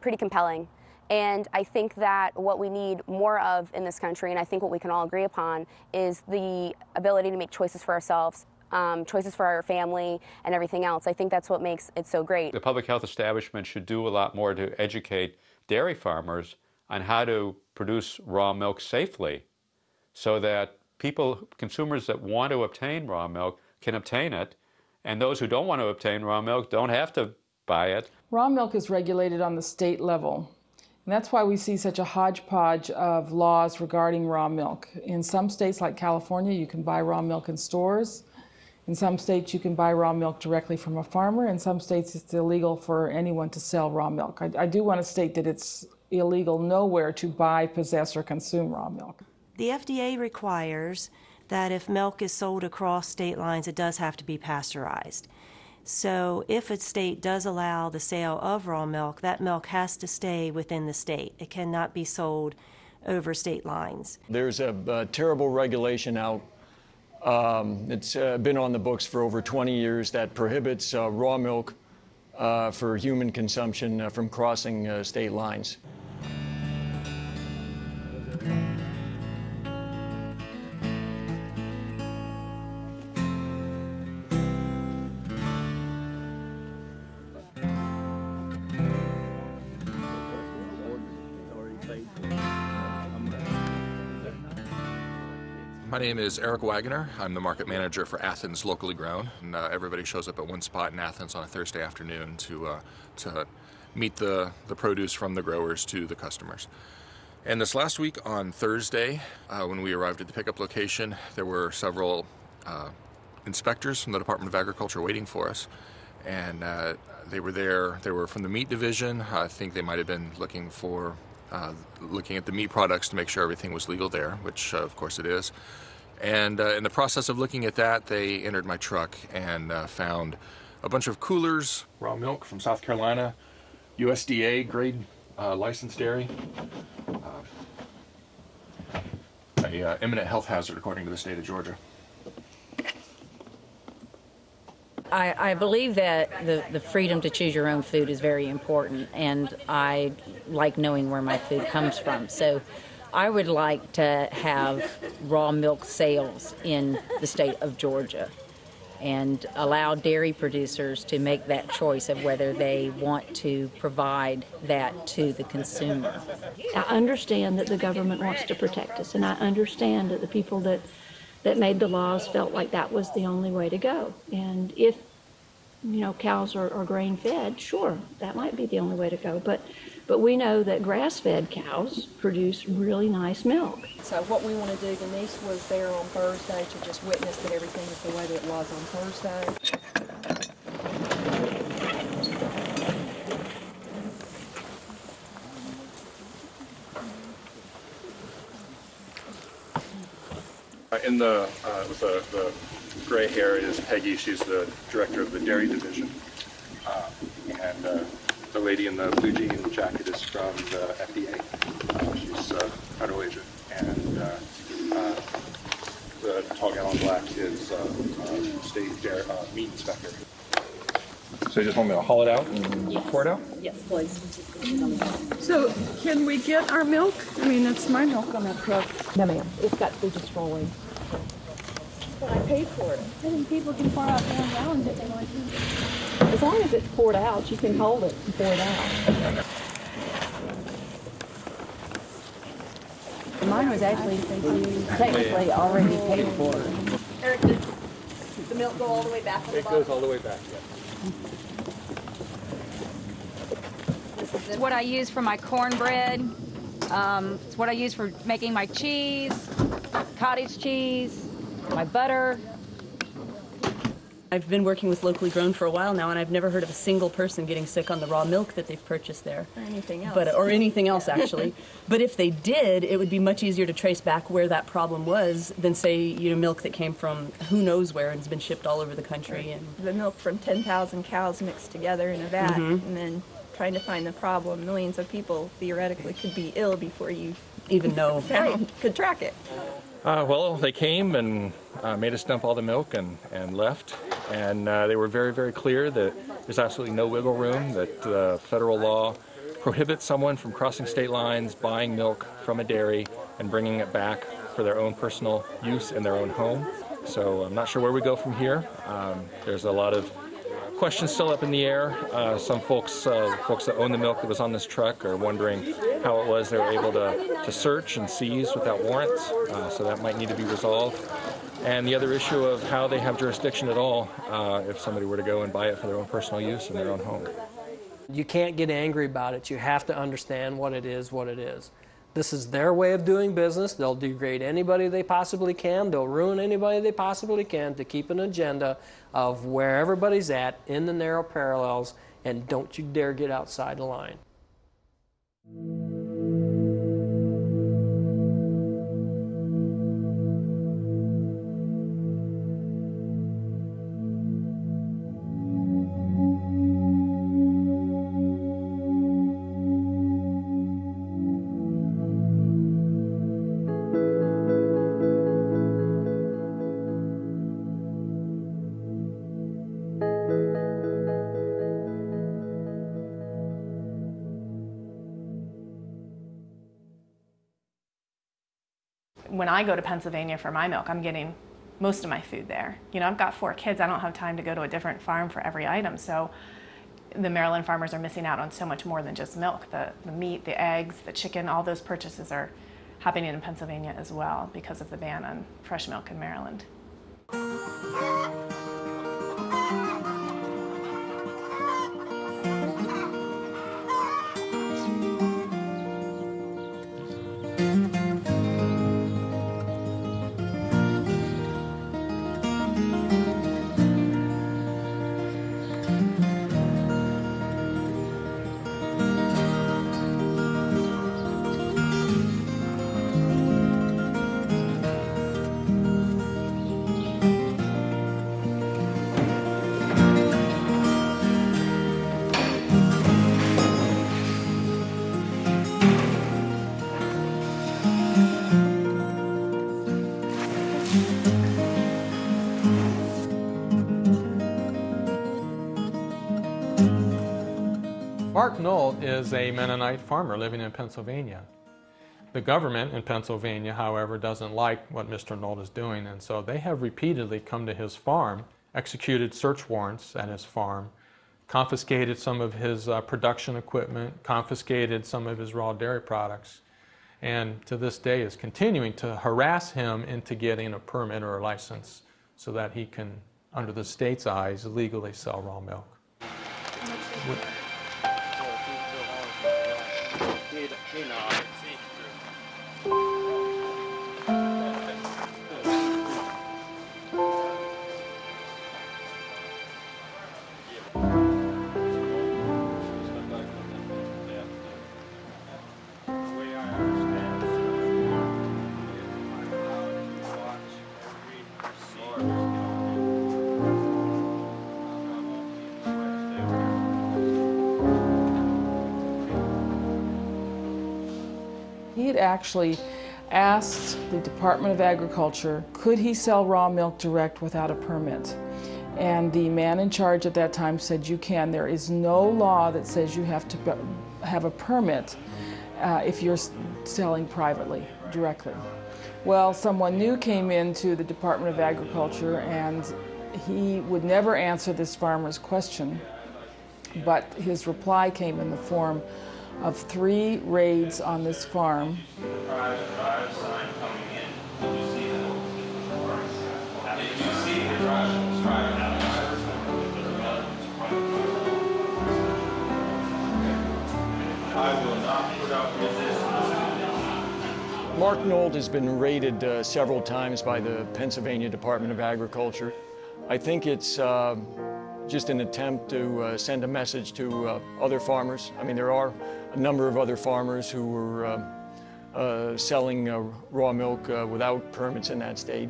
pretty compelling. And I think that what we need more of in this country, and I think what we can all agree upon, is the ability to make choices for ourselves, choices for our family, and everything else. I think that's what makes it so great. The public health establishment should do a lot more to educate dairy farmers on how to produce raw milk safely, so that consumers that want to obtain raw milk can obtain it, and those who don't want to obtain raw milk don't have to buy it. Raw milk is regulated on the state level, and that's why we see such a hodgepodge of laws regarding raw milk. In some states like California, you can buy raw milk in stores. In some states, you can buy raw milk directly from a farmer. In some states, it's illegal for anyone to sell raw milk. I do want to state that it's illegal nowhere to buy, possess, or consume raw milk. The FDA requires that if milk is sold across state lines, it does have to be pasteurized. So if a state does allow the sale of raw milk, that milk has to stay within the state. It cannot be sold over state lines. There's a terrible regulation out. It's been on the books for over 20 years that prohibits raw milk for human consumption from crossing state lines. My name is Eric Wagoner. I'm the market manager for Athens Locally Grown, and everybody shows up at one spot in Athens on a Thursday afternoon to meet the produce from the growers to the customers. And this last week on Thursday, when we arrived at the pickup location, there were several inspectors from the Department of Agriculture waiting for us, and they were there. They were from the meat division. I think they might have been looking at the meat products to make sure everything was legal there, which of course it is. And in the process of looking at that, they entered my truck and found a bunch of coolers. Raw milk from South Carolina, USDA grade licensed dairy. A imminent health hazard according to the state of Georgia. I believe that the freedom to choose your own food is very important, and I like knowing where my food comes from. So I would like to have raw milk sales in the state of Georgia and allow dairy producers to make that choice of whether they want to provide that to the consumer. I understand that the government wants to protect us, and I understand that the people that made the laws felt like that was the only way to go. And if, cows are grain fed, sure, that might be the only way to go. But we know that grass-fed cows produce really nice milk. So what we want to do, Denise was there on Thursday to just witness that everything is the way that it was on Thursday. In the gray hair is Peggy. She's the director of the dairy division. And the lady in the blue jean jacket is from the FDA. She's federal agent. And the tall gal in black is state dairy, meat inspector. So you just want me to haul it out and pour it out? Yes, please. So can we get our milk? I mean, it's my milk on that truck. No, ma'am. It's got to be destroyed. But I paid for it. I think people can pour out their own gallons if they want to. As long as it's poured out, you can hold it and pour it out. Mine was actually technically already paid for. Eric, does the milk go all the way back on the It goes all the way back, yeah. It's what I use for my cornbread. It's what I use for making my cheese, cottage cheese, my butter. I've been working with Locally Grown for a while now, and I've never heard of a single person getting sick on the raw milk that they've purchased there. Or anything else. Or anything else, actually. But if they did, it would be much easier to trace back where that problem was than, say, milk that came from who knows where and has been shipped all over the country. And the milk from 10,000 cows mixed together in a vat, and then trying to find the problem. Millions of people theoretically could be ill before you even know could track it. Well, they came and made us dump all the milk and left. And they were very, very clear that there's absolutely no wiggle room, that federal law prohibits someone from crossing state lines, buying milk from a dairy, and bringing it back for their own personal use in their own home. So I'm not sure where we go from here. There's a lot of questions still up in the air. Some folks that own the milk that was on this truck are wondering how it was they were able to search and seize without warrants. So that might need to be resolved. And the other issue of how they have jurisdiction at all if somebody were to go and buy it for their own personal use in their own home. You can't get angry about it. You have to understand what it is, what it is. This is their way of doing business. They'll degrade anybody they possibly can. They'll ruin anybody they possibly can to keep an agenda of where everybody's at in the narrow parallels, and don't you dare get outside the line. When I go to Pennsylvania for my milk, I'm getting most of my food there. I've got 4 kids. I don't have time to go to a different farm for every item. So the Maryland farmers are missing out on so much more than just milk. The meat, the eggs, the chicken, all those purchases are happening in Pennsylvania as well because of the ban on fresh milk in Maryland. Mark Nolt is a Mennonite farmer living in Pennsylvania. The government in Pennsylvania, however, doesn't like what Mr. Nolt is doing, and so they have repeatedly come to his farm, executed search warrants at his farm, confiscated some of his production equipment, confiscated some of his raw dairy products, and to this day is continuing to harass him into getting a permit or a license so that he can, under the state's eyes, legally sell raw milk. He had actually asked the Department of Agriculture, could he sell raw milk direct without a permit? And the man in charge at that time said, you can. There is no law that says you have to have a permit if you're selling privately, directly. Well, someone new came into the Department of Agriculture, and he would never answer this farmer's question, but his reply came in the form of 3 raids on this farm. Mark Nolt has been raided several times by the Pennsylvania Department of Agriculture. I think it's just an attempt to send a message to other farmers. I mean, there are a number of other farmers who were selling raw milk without permits in that state.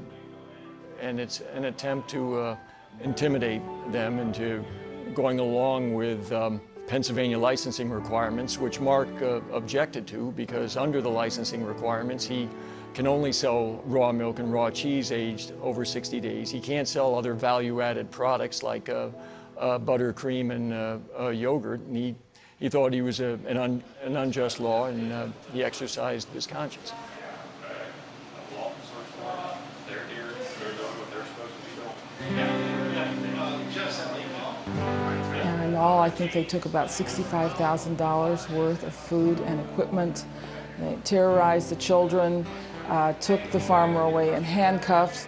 And it's an attempt to intimidate them into going along with Pennsylvania licensing requirements, which Mark objected to, because under the licensing requirements, he can only sell raw milk and raw cheese aged over 60 days. He can't sell other value-added products like butter, cream, and yogurt. And he thought he was an unjust law, and he exercised his conscience. And in all, I think they took about $65,000 worth of food and equipment. They terrorized the children, took the farmer away in handcuffs.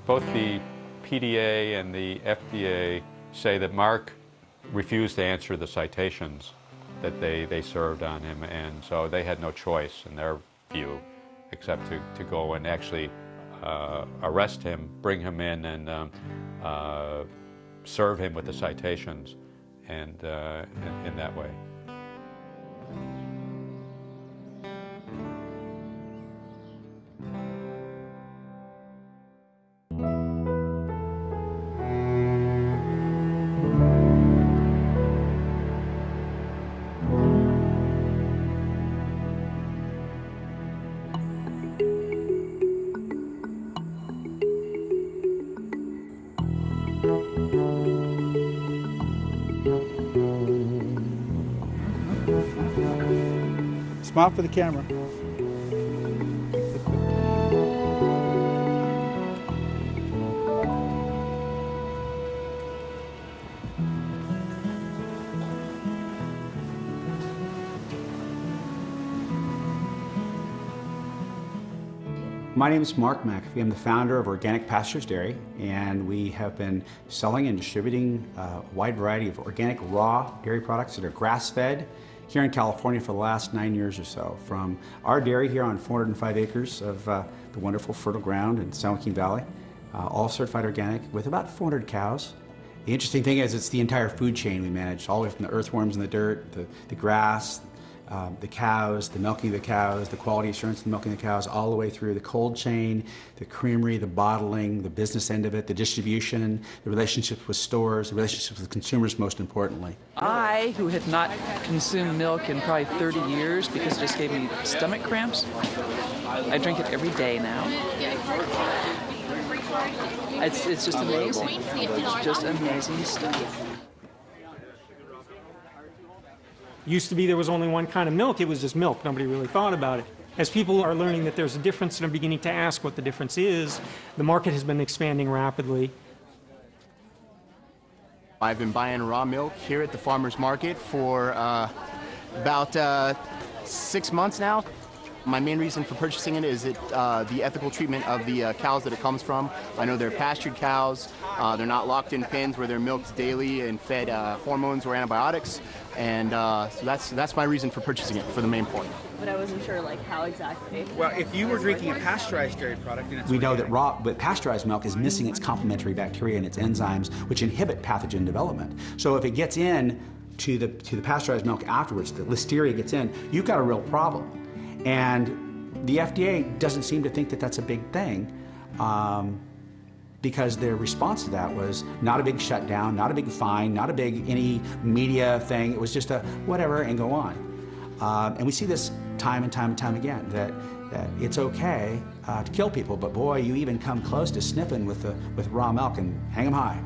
Both the PDA and the FDA say that Mark refused to answer the citations that they served on him, and so they had no choice in their view except to go and actually arrest him, bring him in, and serve him with the citations, and in that way. Smile for the camera. My name is Mark McAfee. I'm the founder of Organic Pastures Dairy, and we have been selling and distributing a wide variety of organic raw dairy products that are grass-fed here in California for the last 9 years or so. From our dairy here on 405 acres of the wonderful fertile ground in San Joaquin Valley, all certified organic with about 400 cows. The interesting thing is it's the entire food chain we manage, all the way from the earthworms in the dirt, the grass, the cows, the milking of the cows, the quality assurance of the milking of the cows, all the way through the cold chain, the creamery, the bottling, the business end of it, the distribution, the relationships with stores, the relationships with consumers, most importantly. I, who had not consumed milk in probably 30 years because it just gave me stomach cramps, I drink it every day now. It's just amazing. It's just amazing stuff. Used to be there was only one kind of milk, it was just milk. Nobody really thought about it. As people are learning that there's a difference and are beginning to ask what the difference is, the market has been expanding rapidly. I've been buying raw milk here at the farmer's market for about 6 months now. My main reason for purchasing it is the ethical treatment of the cows that it comes from. I know they're pastured cows. They're not locked in pens where they're milked daily and fed hormones or antibiotics. And so that's my reason for purchasing it, for the main point. But I wasn't sure how exactly. Well, if you were drinking a pasteurized dairy product, we know that but pasteurized milk is missing its complementary bacteria and its enzymes, which inhibit pathogen development. So if it gets in to the pasteurized milk afterwards, the listeria gets in, you've got a real problem. And the FDA doesn't seem to think that that's a big thing, because their response to that was not a big shutdown, not a big fine, not a big any media thing. It was just a whatever and go on. And we see this time and time and time again, that it's okay to kill people, but boy, you even come close to sniffing with raw milk and hang them high.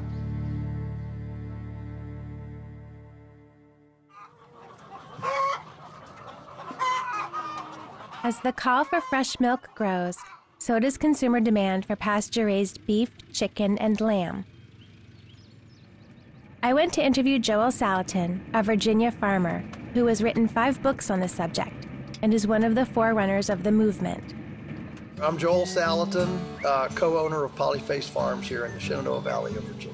As the call for fresh milk grows, so does consumer demand for pasture-raised beef, chicken, and lamb. I went to interview Joel Salatin, a Virginia farmer who has written 5 books on the subject and is one of the forerunners of the movement. I'm Joel Salatin, co-owner of Polyface Farms here in the Shenandoah Valley of Virginia.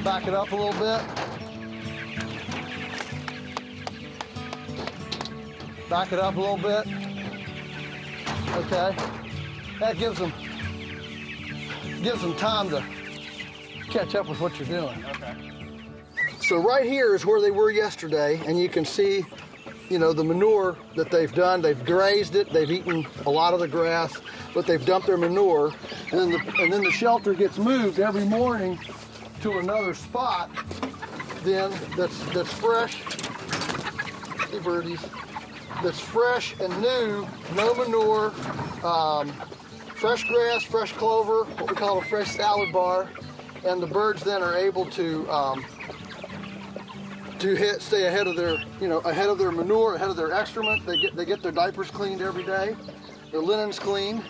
Back it up a little bit. Back it up a little bit. Okay. That gives them time to catch up with what you're doing. Okay. So right here is where they were yesterday, and you can see, the manure that they've done. They've grazed it. They've eaten a lot of the grass, but they've dumped their manure, and then the shelter gets moved every morning to another spot then that's fresh. Hey birdies. That's fresh and new, no manure, fresh grass, fresh clover, what we call a fresh salad bar, and the birds then are able to stay ahead of their manure, ahead of their excrement. They get their diapers cleaned every day, their linens cleaned,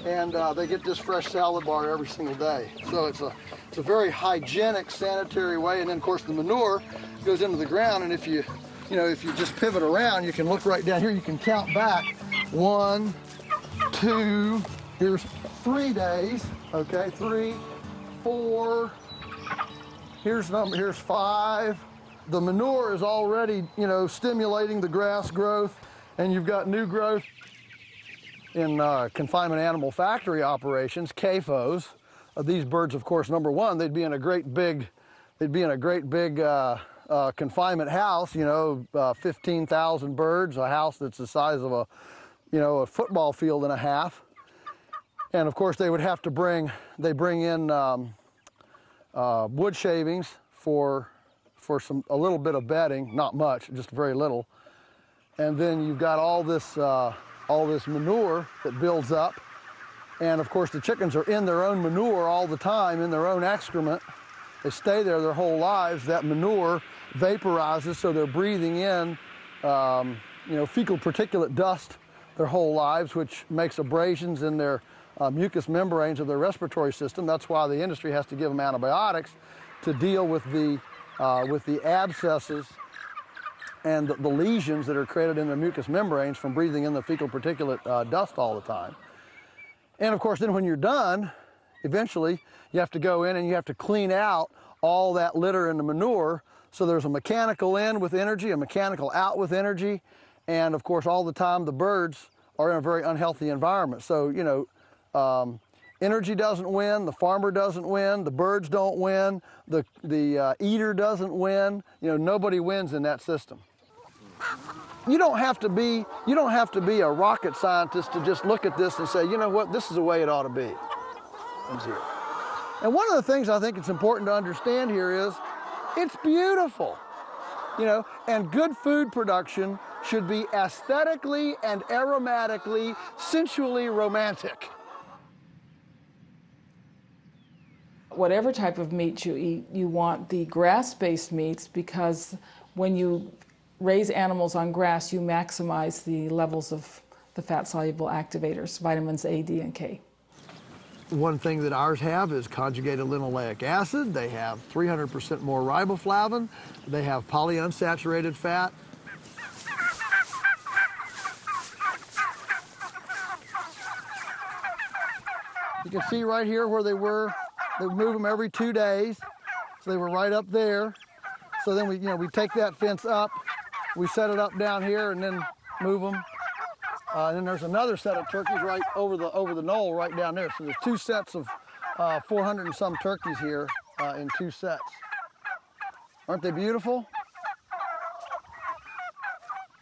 and they get this fresh salad bar every single day. So it's a very hygienic, sanitary way. And then, of course, the manure goes into the ground. And if you just pivot around, you can look right down here. You can count back 1, 2. Here's 3 days. Okay, 3, 4. Here's 5. The manure is already, stimulating the grass growth, and you've got new growth. In confinement animal factory operations, CAFOs, these birds, of course, number one, they'd be in a great big confinement house, 15,000 birds, a house that's the size of a football field and a half. And of course, they would have to bring in wood shavings for a little bit of bedding, not much, just very little. And then you've got all this manure that builds up. And of course, the chickens are in their own manure all the time, in their own excrement. They stay there their whole lives. That manure vaporizes, so they're breathing in, fecal particulate dust their whole lives, which makes abrasions in their mucous membranes of their respiratory system. That's why the industry has to give them antibiotics to deal with the abscesses and the lesions that are created in the mucous membranes from breathing in the fecal particulate dust all the time. And of course, then when you're done, eventually you have to go in and you have to clean out all that litter and the manure. So there's a mechanical in with energy, a mechanical out with energy. And of course, all the time the birds are in a very unhealthy environment. So, energy doesn't win, the farmer doesn't win, the birds don't win, the eater doesn't win. Nobody wins in that system. You don't have to be a rocket scientist to just look at this and say, you know what, this is the way it ought to be. And one of the things I think it's important to understand here is it's beautiful. And good food production should be aesthetically and aromatically, sensually romantic. Whatever type of meat you eat, you want the grass-based meats, because when you raise animals on grass, you maximize the levels of the fat-soluble activators, vitamins A, D, and K. One thing that ours have is conjugated linoleic acid. They have 300% more riboflavin. They have polyunsaturated fat. You can see right here where they were. They move them every 2 days. So they were right up there. So then we take that fence up, we set it up down here, and then move them. And then there's another set of turkeys right over the knoll right down there. So there's 2 sets of 400 and some turkeys here in 2 sets. Aren't they beautiful?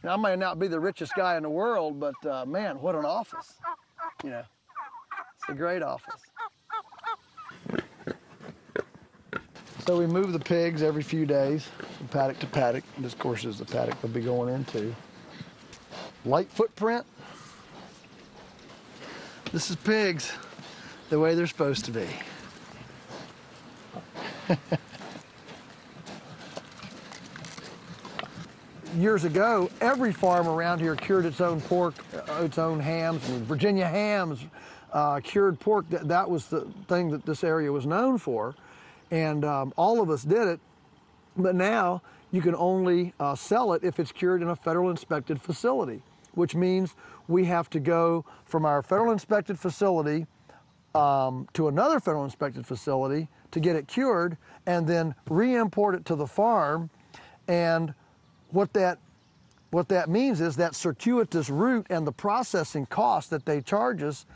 Now, I may not be the richest guy in the world, but man, what an office. It's a great office. So we move the pigs every few days from paddock to paddock. This, of course, is the paddock they'll be going into. Light footprint. This is pigs the way they're supposed to be. Years ago, every farm around here cured its own pork, its own hams. Virginia hams, cured pork. That was the thing that this area was known for. And all of us did it. But now you can only sell it if it's cured in a federal inspected facility, which means we have to go from our federal inspected facility to another federal inspected facility to get it cured, and then re-import it to the farm. And what that means is that circuitous route and the processing cost that they charge us,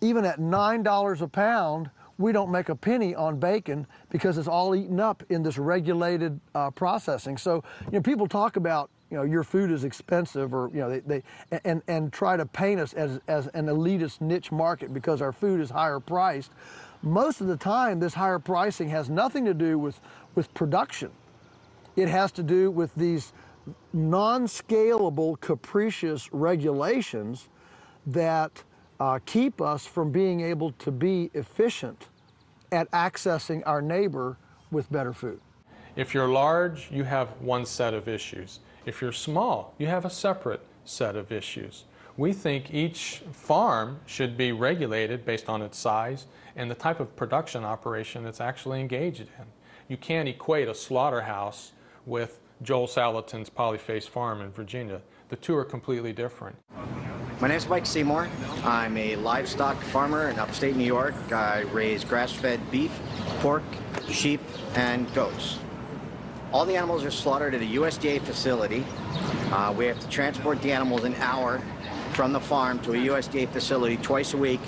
even at $9 a pound, we don't make a penny on bacon because it's all eaten up in this regulated processing. So, people talk about, your food is expensive, or, they try to paint us as an elitist niche market because our food is higher priced. Most of the time, this higher pricing has nothing to do with production. It has to do with these non-scalable, capricious regulations that keep us from being able to be efficient at accessing our neighbor with better food. If you're large, you have one set of issues. If you're small, you have a separate set of issues. We think each farm should be regulated based on its size and the type of production operation it's actually engaged in. You can't equate a slaughterhouse with Joel Salatin's Polyface Farm in Virginia. The two are completely different. My name is Mike Seymour. I'm a livestock farmer in upstate New York. I raise grass-fed beef, pork, sheep, and goats. All the animals are slaughtered at a USDA facility. We have to transport the animals an hour from the farm to a USDA facility twice a week,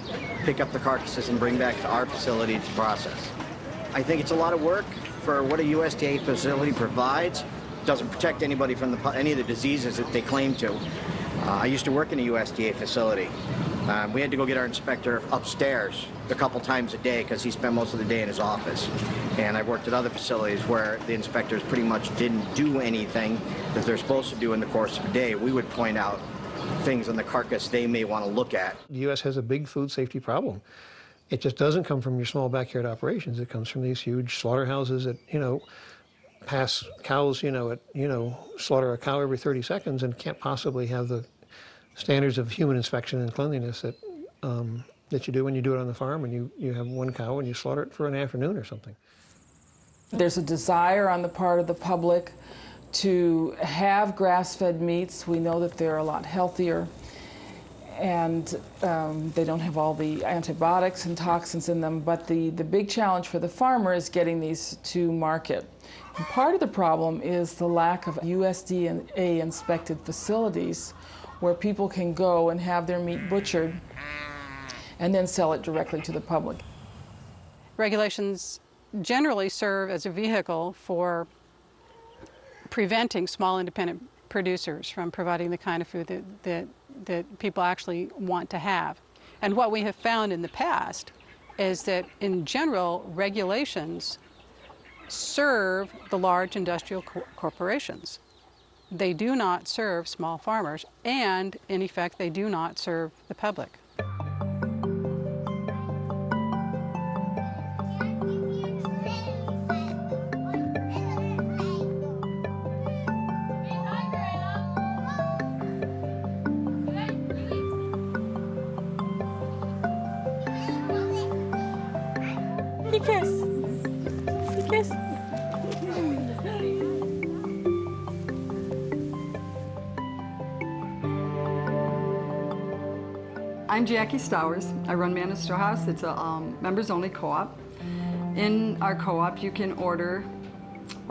pick up the carcasses and bring back to our facility to process. I think it's a lot of work for what a USDA facility provides. It doesn't protect anybody from any of the diseases that they claim to. I used to work in a USDA facility. We had to go get our inspector upstairs a couple times a day because he spent most of the day in his office. And I worked at other facilities where the inspectors pretty much didn't do anything that they're supposed to do in the course of a day. We would point out things on the carcass they may want to look at. The U.S. has a big food safety problem. It just doesn't come from your small backyard operations. It comes from these huge slaughterhouses that, pass cows, slaughter a cow every 30 seconds and can't possibly have the standards of human inspection and cleanliness that that you do when you do it on the farm, and you have one cow and you slaughter it for an afternoon or something. There's a desire on the part of the public to have grass-fed meats. We know that they're a lot healthier, and they don't have all the antibiotics and toxins in them, but the big challenge for the farmer is getting these to market. And part of the problem is the lack of USDA inspected facilities where people can go and have their meat butchered and then sell it directly to the public. Regulations generally serve as a vehicle for preventing small independent producers from providing the kind of food that people actually want to have. And what we have found in the past is that in general, regulations serve the large industrial corporations. They do not serve small farmers, and in effect, they do not serve the public. I'm Jackie Stowers. I run Man Store House. It's a members-only co-op. In our co-op, you can order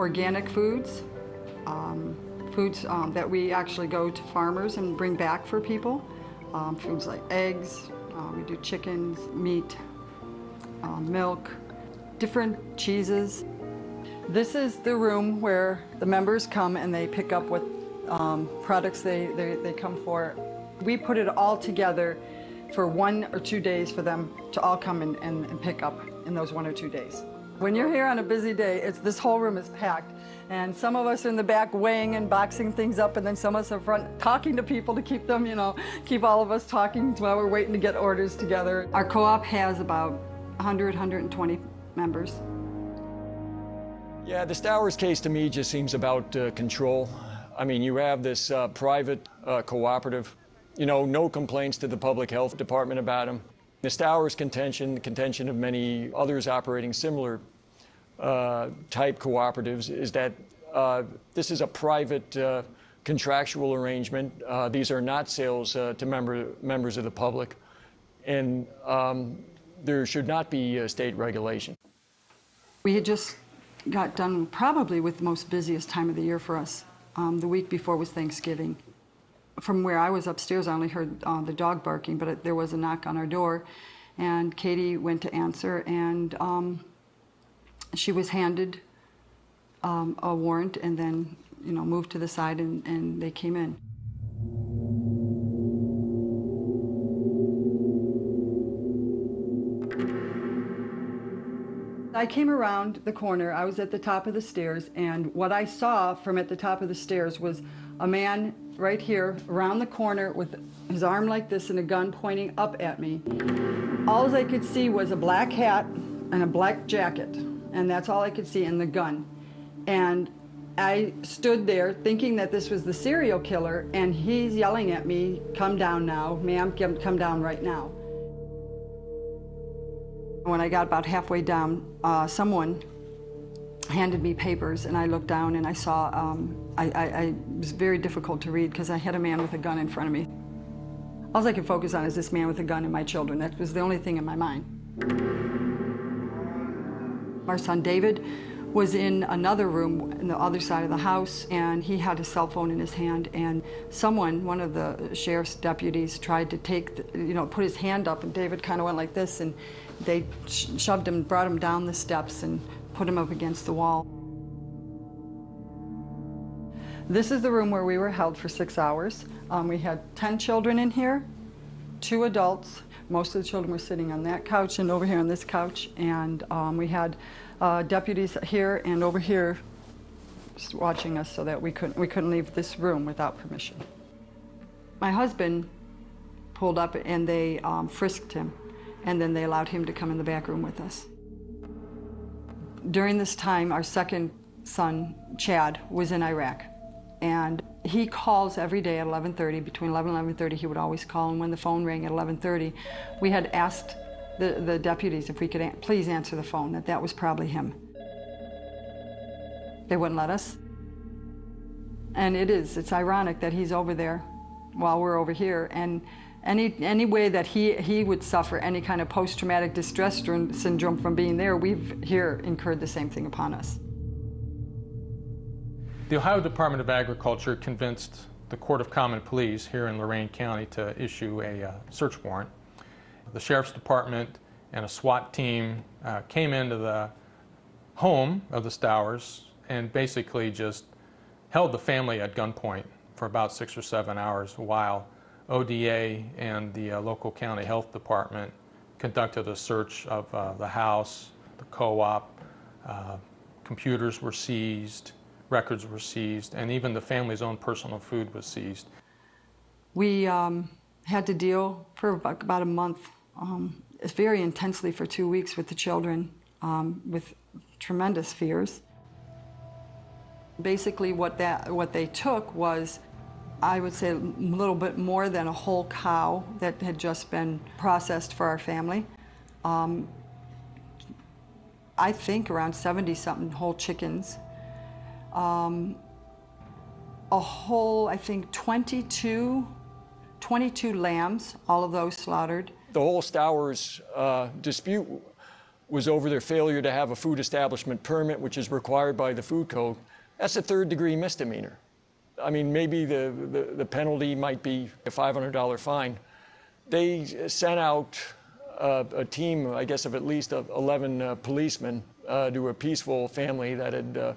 organic foods, that we actually go to farmers and bring back for people. Foods like eggs, we do chickens, meat, milk, different cheeses. This is the room where the members come and they pick up what products they come for. We put it all together for 1 or 2 days for them to all come and pick up in those 1 or 2 days. When you're here on a busy day, this whole room is packed, and some of us are in the back weighing and boxing things up, and then some of us are front talking to people to keep them, keep all of us talking while we're waiting to get orders together. Our co-op has about 100, 120 members. Yeah, the Stowers case to me just seems about control. I mean, you have this private cooperative, no complaints to the public health department about them. The Stowers contention, the contention of many others operating similar type cooperatives, is that this is a private contractual arrangement. These are not sales to members of the public, and there should not be state regulation. We had just got done probably with the most busiest time of the year for us. The week before was Thanksgiving. From where I was upstairs, I only heard the dog barking, but there was a knock on our door, and Katie went to answer, and she was handed a warrant and then, moved to the side, and they came in. I came around the corner. I was at the top of the stairs, and what I saw from at the top of the stairs was a man right here around the corner with his arm like this and a gun pointing up at me. All I could see was a black hat and a black jacket, and that's all I could see, and the gun. And I stood there thinking that this was the serial killer, and he's yelling at me, "Come down now, ma'am, come down right now." When I got about halfway down, someone handed me papers, and I looked down and I saw, it was very difficult to read because I had a man with a gun in front of me. All I could focus on is this man with a gun and my children. That was the only thing in my mind. Our son David was in another room in the other side of the house, and he had a cell phone in his hand, and someone, one of the sheriff's deputies, tried to put his hand up, and David kind of went like this, and they shoved him, brought him down the steps and put him up against the wall. This is the room where we were held for 6 hours. We had 10 children in here, 2 adults. Most of the children were sitting on that couch and over here on this couch, and we had deputies here and over here just watching us so that we couldn't leave this room without permission. My husband pulled up and they frisked him, and then they allowed him to come in the back room with us. During this time, our second son, Chad, was in Iraq, and he calls every day at 11:30. Between 11 and 11:30, he would always call, and when the phone rang at 11:30, we had asked the deputies if we could please answer the phone, that was probably him. They wouldn't let us. And it's ironic that he's over there while we're over here, and any way that he would suffer any kind of post-traumatic distress syndrome from being there, we've here incurred the same thing upon us. The Ohio Department of Agriculture convinced the Court of Common Pleas here in Lorain County to issue a search warrant. the sheriff's department and a SWAT team came into the home of the Stowers and basically just held the family at gunpoint for about 6 or 7 hours while ODA and the local county health department conducted a search of the house, the co-op. Computers were seized, records were seized, and even the family's own personal food was seized. We had to deal for about a month, very intensely for 2 weeks with the children, with tremendous fears. Basically what they took was, I would say, a little bit more than a whole cow that had just been processed for our family. I think around 70-something whole chickens. A whole, I think, 22 lambs, all of those slaughtered. The whole Stowers dispute was over their failure to have a food establishment permit, which is required by the food code. That's a third-degree misdemeanor. I mean, maybe the penalty might be a $500 fine. They sent out a team, I guess, of at least 11 policemen to a peaceful family that had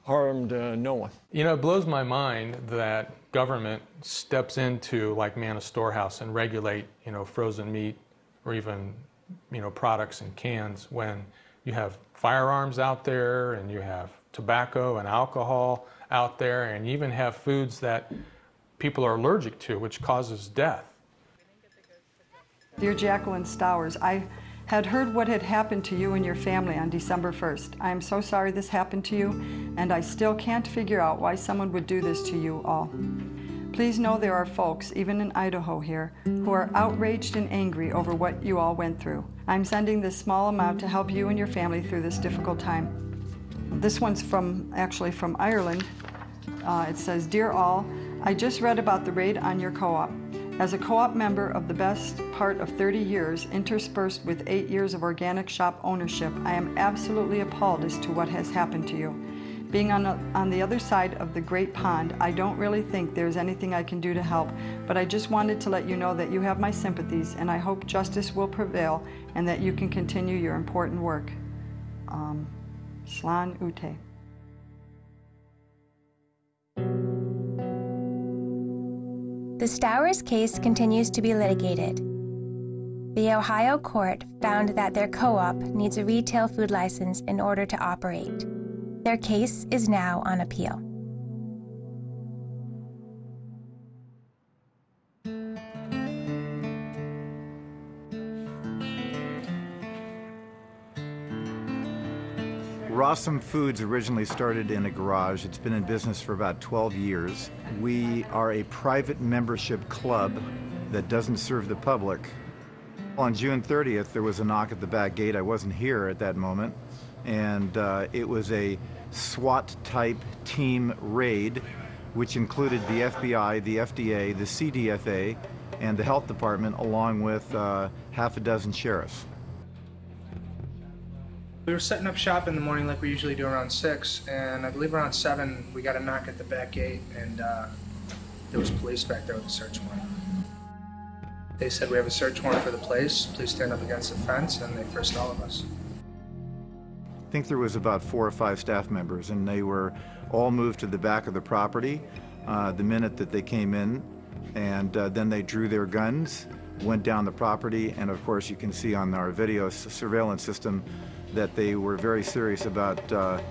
harmed no one. You know, it blows my mind that government steps into, like Manna Storehouse, and regulate, frozen meat or even, products in cans when you have firearms out there and you have tobacco and alcohol out there, and you even have foods that people are allergic to, which causes death. Dear Jacqueline Stowers, I had heard what had happened to you and your family on December 1st. I am so sorry this happened to you, and I still can't figure out why someone would do this to you all. Please know there are folks, even in Idaho here, who are outraged and angry over what you all went through. I'm sending this small amount to help you and your family through this difficult time. This one's actually from Ireland. It says, Dear all, I just read about the raid on your co-op. As a co-op member of the best part of 30 years, interspersed with 8 years of organic shop ownership, I am absolutely appalled as to what has happened to you. Being on the other side of the great pond, I don't really think there's anything I can do to help, but I just wanted to let you know that you have my sympathies, and I hope justice will prevail and that you can continue your important work. Slan Ute. The Stowers case continues to be litigated. The Ohio court found that their co-op needs a retail food license in order to operate. Their case is now on appeal. Rawsome Foods originally started in a garage. It's been in business for about 12 years. We are a private membership club that doesn't serve the public. On June 30th, there was a knock at the back gate. I wasn't here at that moment. And it was a SWAT-type team raid, which included the FBI, the FDA, the CDFA, and the health department, along with half a dozen sheriffs. We were setting up shop in the morning like we usually do around 6, and I believe around 7 we got a knock at the back gate, and there was police back there with a search warrant. They said, we have a search warrant for the place, please stand up against the fence, and they frisked all of us. I think there was about 4 or 5 staff members, and they were all moved to the back of the property the minute that they came in, and then they drew their guns, went down the property, and of course you can see on our video surveillance system that they were very serious about the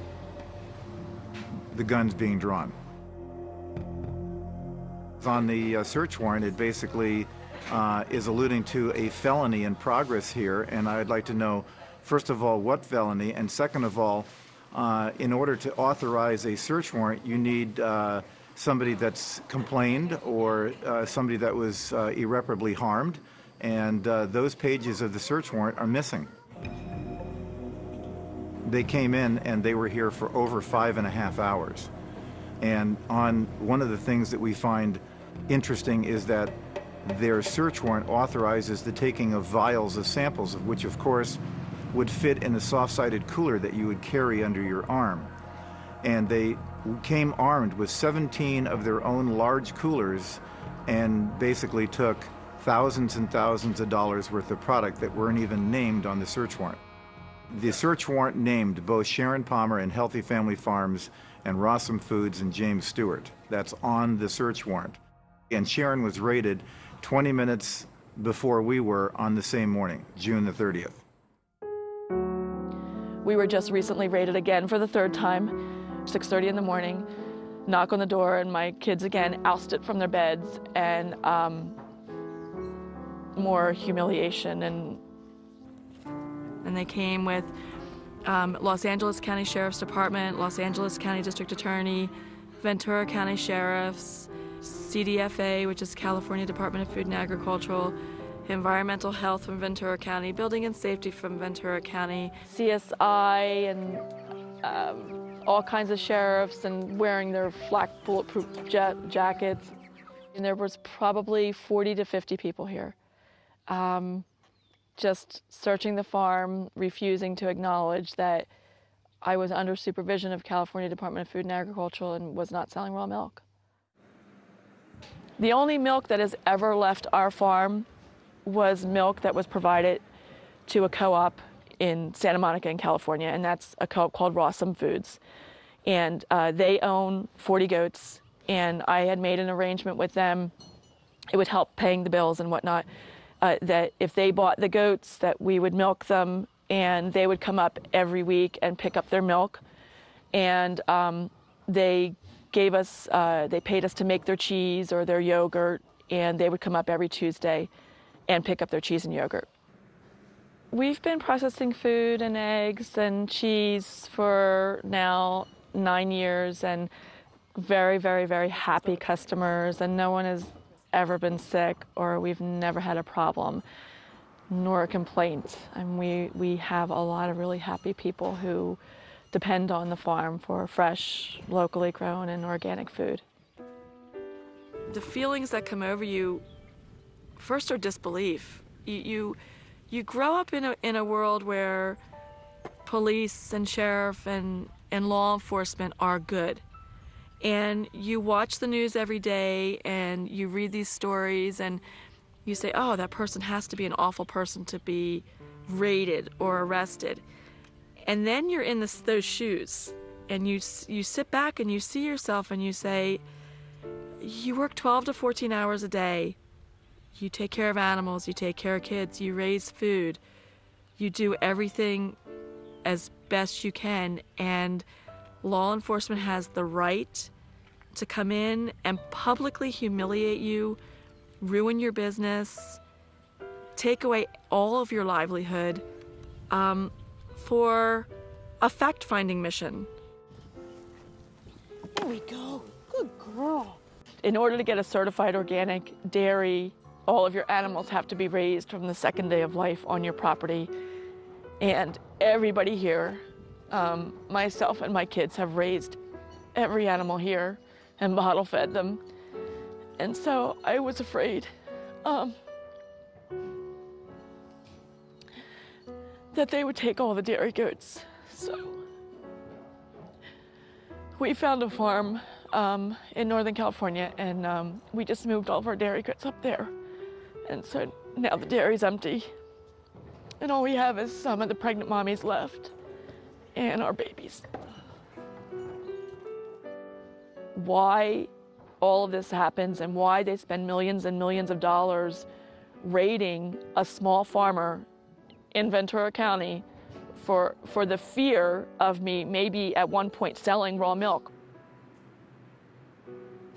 guns being drawn. On the search warrant, it basically is alluding to a felony in progress here, and I'd like to know, first of all, what felony, and second of all, in order to authorize a search warrant, you need somebody that's complained or somebody that was irreparably harmed, and those pages of the search warrant are missing. They came in and they were here for over 5.5 hours. And one of the things that we find interesting is that their search warrant authorizes the taking of vials of samples, of which of course would fit in a soft-sided cooler that you would carry under your arm. And they came armed with 17 of their own large coolers and basically took thousands and thousands of dollars worth of product that weren't even named on the search warrant. The search warrant named both Sharon Palmer and Healthy Family Farms and Rossum Foods and James Stewart. That's on the search warrant. And Sharon was raided 20 minutes before we were on the same morning, June the 30th. We were just recently raided again for the third time, 6:30 in the morning. Knock on the door, and my kids again ousted from their beds, and more humiliation. And they came with Los Angeles County Sheriff's Department, Los Angeles County District Attorney, Ventura County Sheriffs, CDFA, which is California Department of Food and Agricultural, Environmental Health from Ventura County, Building and Safety from Ventura County, CSI, and all kinds of sheriffs, and wearing their flak bulletproof jackets. And there was probably 40 to 50 people here, just searching the farm, refusing to acknowledge that I was under supervision of California Department of Food and Agriculture and was not selling raw milk. The only milk that has ever left our farm was milk that was provided to a co-op in Santa Monica in California, and that's a co-op called Rossum Foods. And they own 40 goats, and I had made an arrangement with them. It would help paying the bills and whatnot, that if they bought the goats, that we would milk them, and they would come up every week and pick up their milk. And they gave us, they paid us to make their cheese or their yogurt, and they would come up every Tuesday and pick up their cheese and yogurt. We've been processing food and eggs and cheese for now 9 years, and very, very, very happy customers, and no one has ever been sick, or we've never had a problem nor a complaint. And we have a lot of really happy people who depend on the farm for fresh, locally grown and organic food. The feelings that come over you first are disbelief. You grow up in a world where police and sheriff and law enforcement are good. And you watch the news every day and you read these stories and you say, oh, that person has to be an awful person to be raided or arrested. And then you're in those shoes and you sit back and you see yourself and you say, you work 12 to 14 hours a day. You take care of animals, you take care of kids, you raise food, you do everything as best you can, and law enforcement has the right to come in and publicly humiliate you, ruin your business, take away all of your livelihood for a fact-finding mission. There we go. Good girl. In order to get a certified organic dairy, all of your animals have to be raised from the second day of life on your property. And everybody here, myself and my kids, have raised every animal here and bottle fed them. And so I was afraid that they would take all the dairy goats. So we found a farm in Northern California, and we just moved all of our dairy goats up there. And so now the dairy's empty, and all we have is some of the pregnant mommies left and our babies. Why all of this happens and why they spend millions and millions of dollars raiding a small farmer in Ventura County for the fear of me maybe at one point selling raw milk.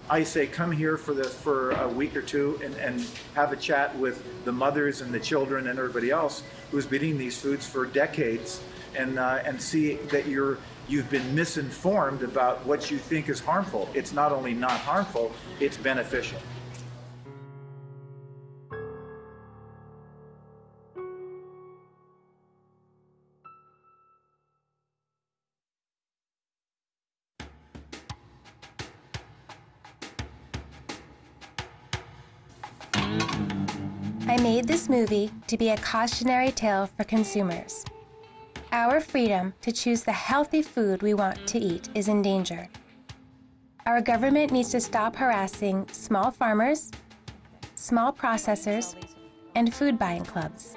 I say come here for a week or two and have a chat with the mothers and the children and everybody else who's been eating these foods for decades, and see that you've been misinformed about what you think is harmful. It's not only not harmful, it's beneficial. I made this movie to be a cautionary tale for consumers. Our freedom to choose the healthy food we want to eat is in danger. Our government needs to stop harassing small farmers, small processors, and food buying clubs.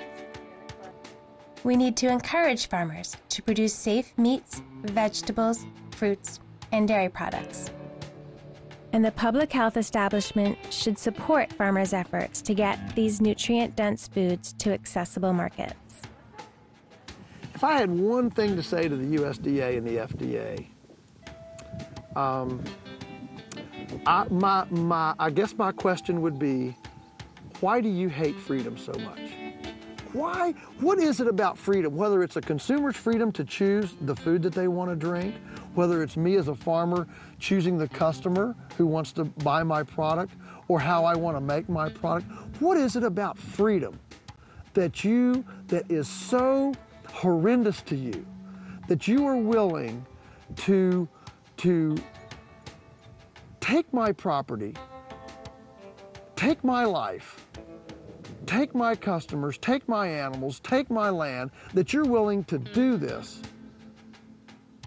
We need to encourage farmers to produce safe meats, vegetables, fruits, and dairy products. And the public health establishment should support farmers' efforts to get these nutrient-dense foods to accessible markets. If I had one thing to say to the USDA and the FDA, I guess my question would be, why do you hate freedom so much? Why? What is it about freedom? Whether it's a consumer's freedom to choose the food that they want to drink, whether it's me as a farmer choosing the customer who wants to buy my product, or how I want to make my product. What is it about freedom that is so horrendous to you that you are willing to take my property, take my life, take my customers, take my animals, take my land, that you're willing to do this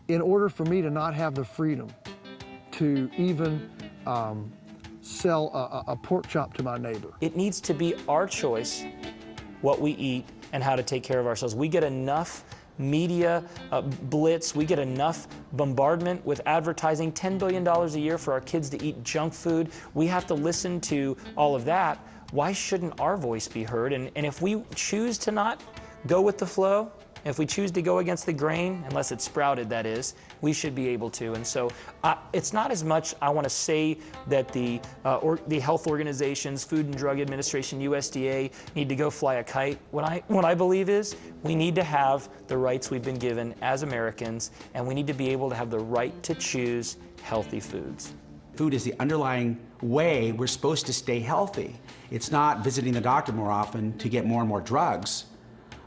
in order for me to not have the freedom to even sell a pork chop to my neighbor? It needs to be our choice what we eat and how to take care of ourselves. We get enough media blitz, we get enough bombardment with advertising, $10 billion a year for our kids to eat junk food. We have to listen to all of that. Why shouldn't our voice be heard? And if we choose to not go with the flow, if we choose to go against the grain, unless it's sprouted, that is, we should be able to. And so it's not as much I want to say that the health organizations, Food and Drug Administration, USDA, need to go fly a kite. What I believe is we need to have the rights we've been given as Americans, and we need to be able to have the right to choose healthy foods. Food is the underlying way we're supposed to stay healthy. It's not visiting the doctor more often to get more and more drugs,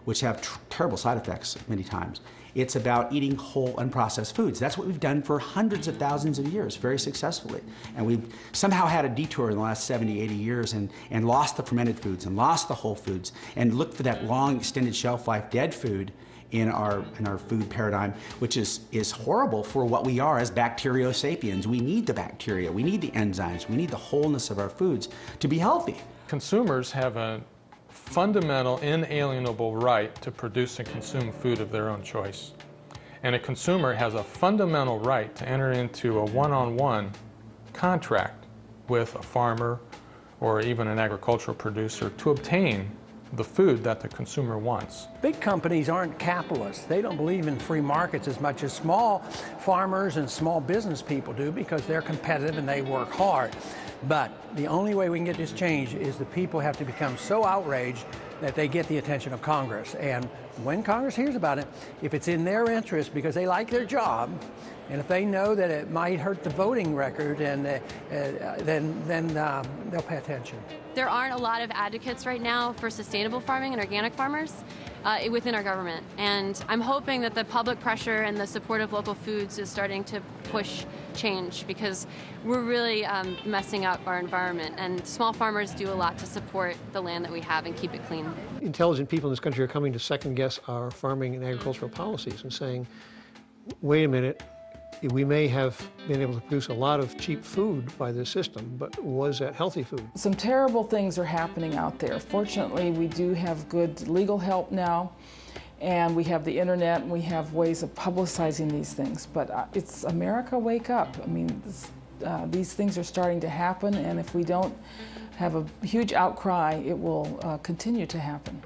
which have terrible side effects many times. It's about eating whole, unprocessed foods. That's what we've done for hundreds of thousands of years, very successfully. And we've somehow had a detour in the last 70, 80 years and lost the fermented foods and lost the whole foods and looked for that long, extended shelf life dead food in our food paradigm, which is horrible for what we are as bacteriosapiens. We need the bacteria, we need the enzymes, we need the wholeness of our foods to be healthy. Consumers have a fundamental, inalienable right to produce and consume food of their own choice. And a consumer has a fundamental right to enter into a one-on-one contract with a farmer or even an agricultural producer to obtain the food that the consumer wants. Big companies aren't capitalists. They don't believe in free markets as much as small farmers and small business people do, because they're competitive and they work hard. But the only way we can get this change is the people have to become so outraged that they get the attention of Congress. And when Congress hears about it, if it's in their interest because they like their job, and if they know that it might hurt the voting record, and then they'll pay attention. There aren't a lot of advocates right now for sustainable farming and organic farmers within our government. And I'm hoping that the public pressure and the support of local foods is starting to push change, because we're really messing up our environment. And small farmers do a lot to support the land that we have and keep it clean. Intelligent people in this country are coming to second guess our farming and agricultural policies and saying, wait a minute, we may have been able to produce a lot of cheap food by this system, but was that healthy food? Some terrible things are happening out there. Fortunately, we do have good legal help now, and we have the internet, and we have ways of publicizing these things. But it's America, wake up. I mean, these things are starting to happen, and if we don't have a huge outcry, it will continue to happen.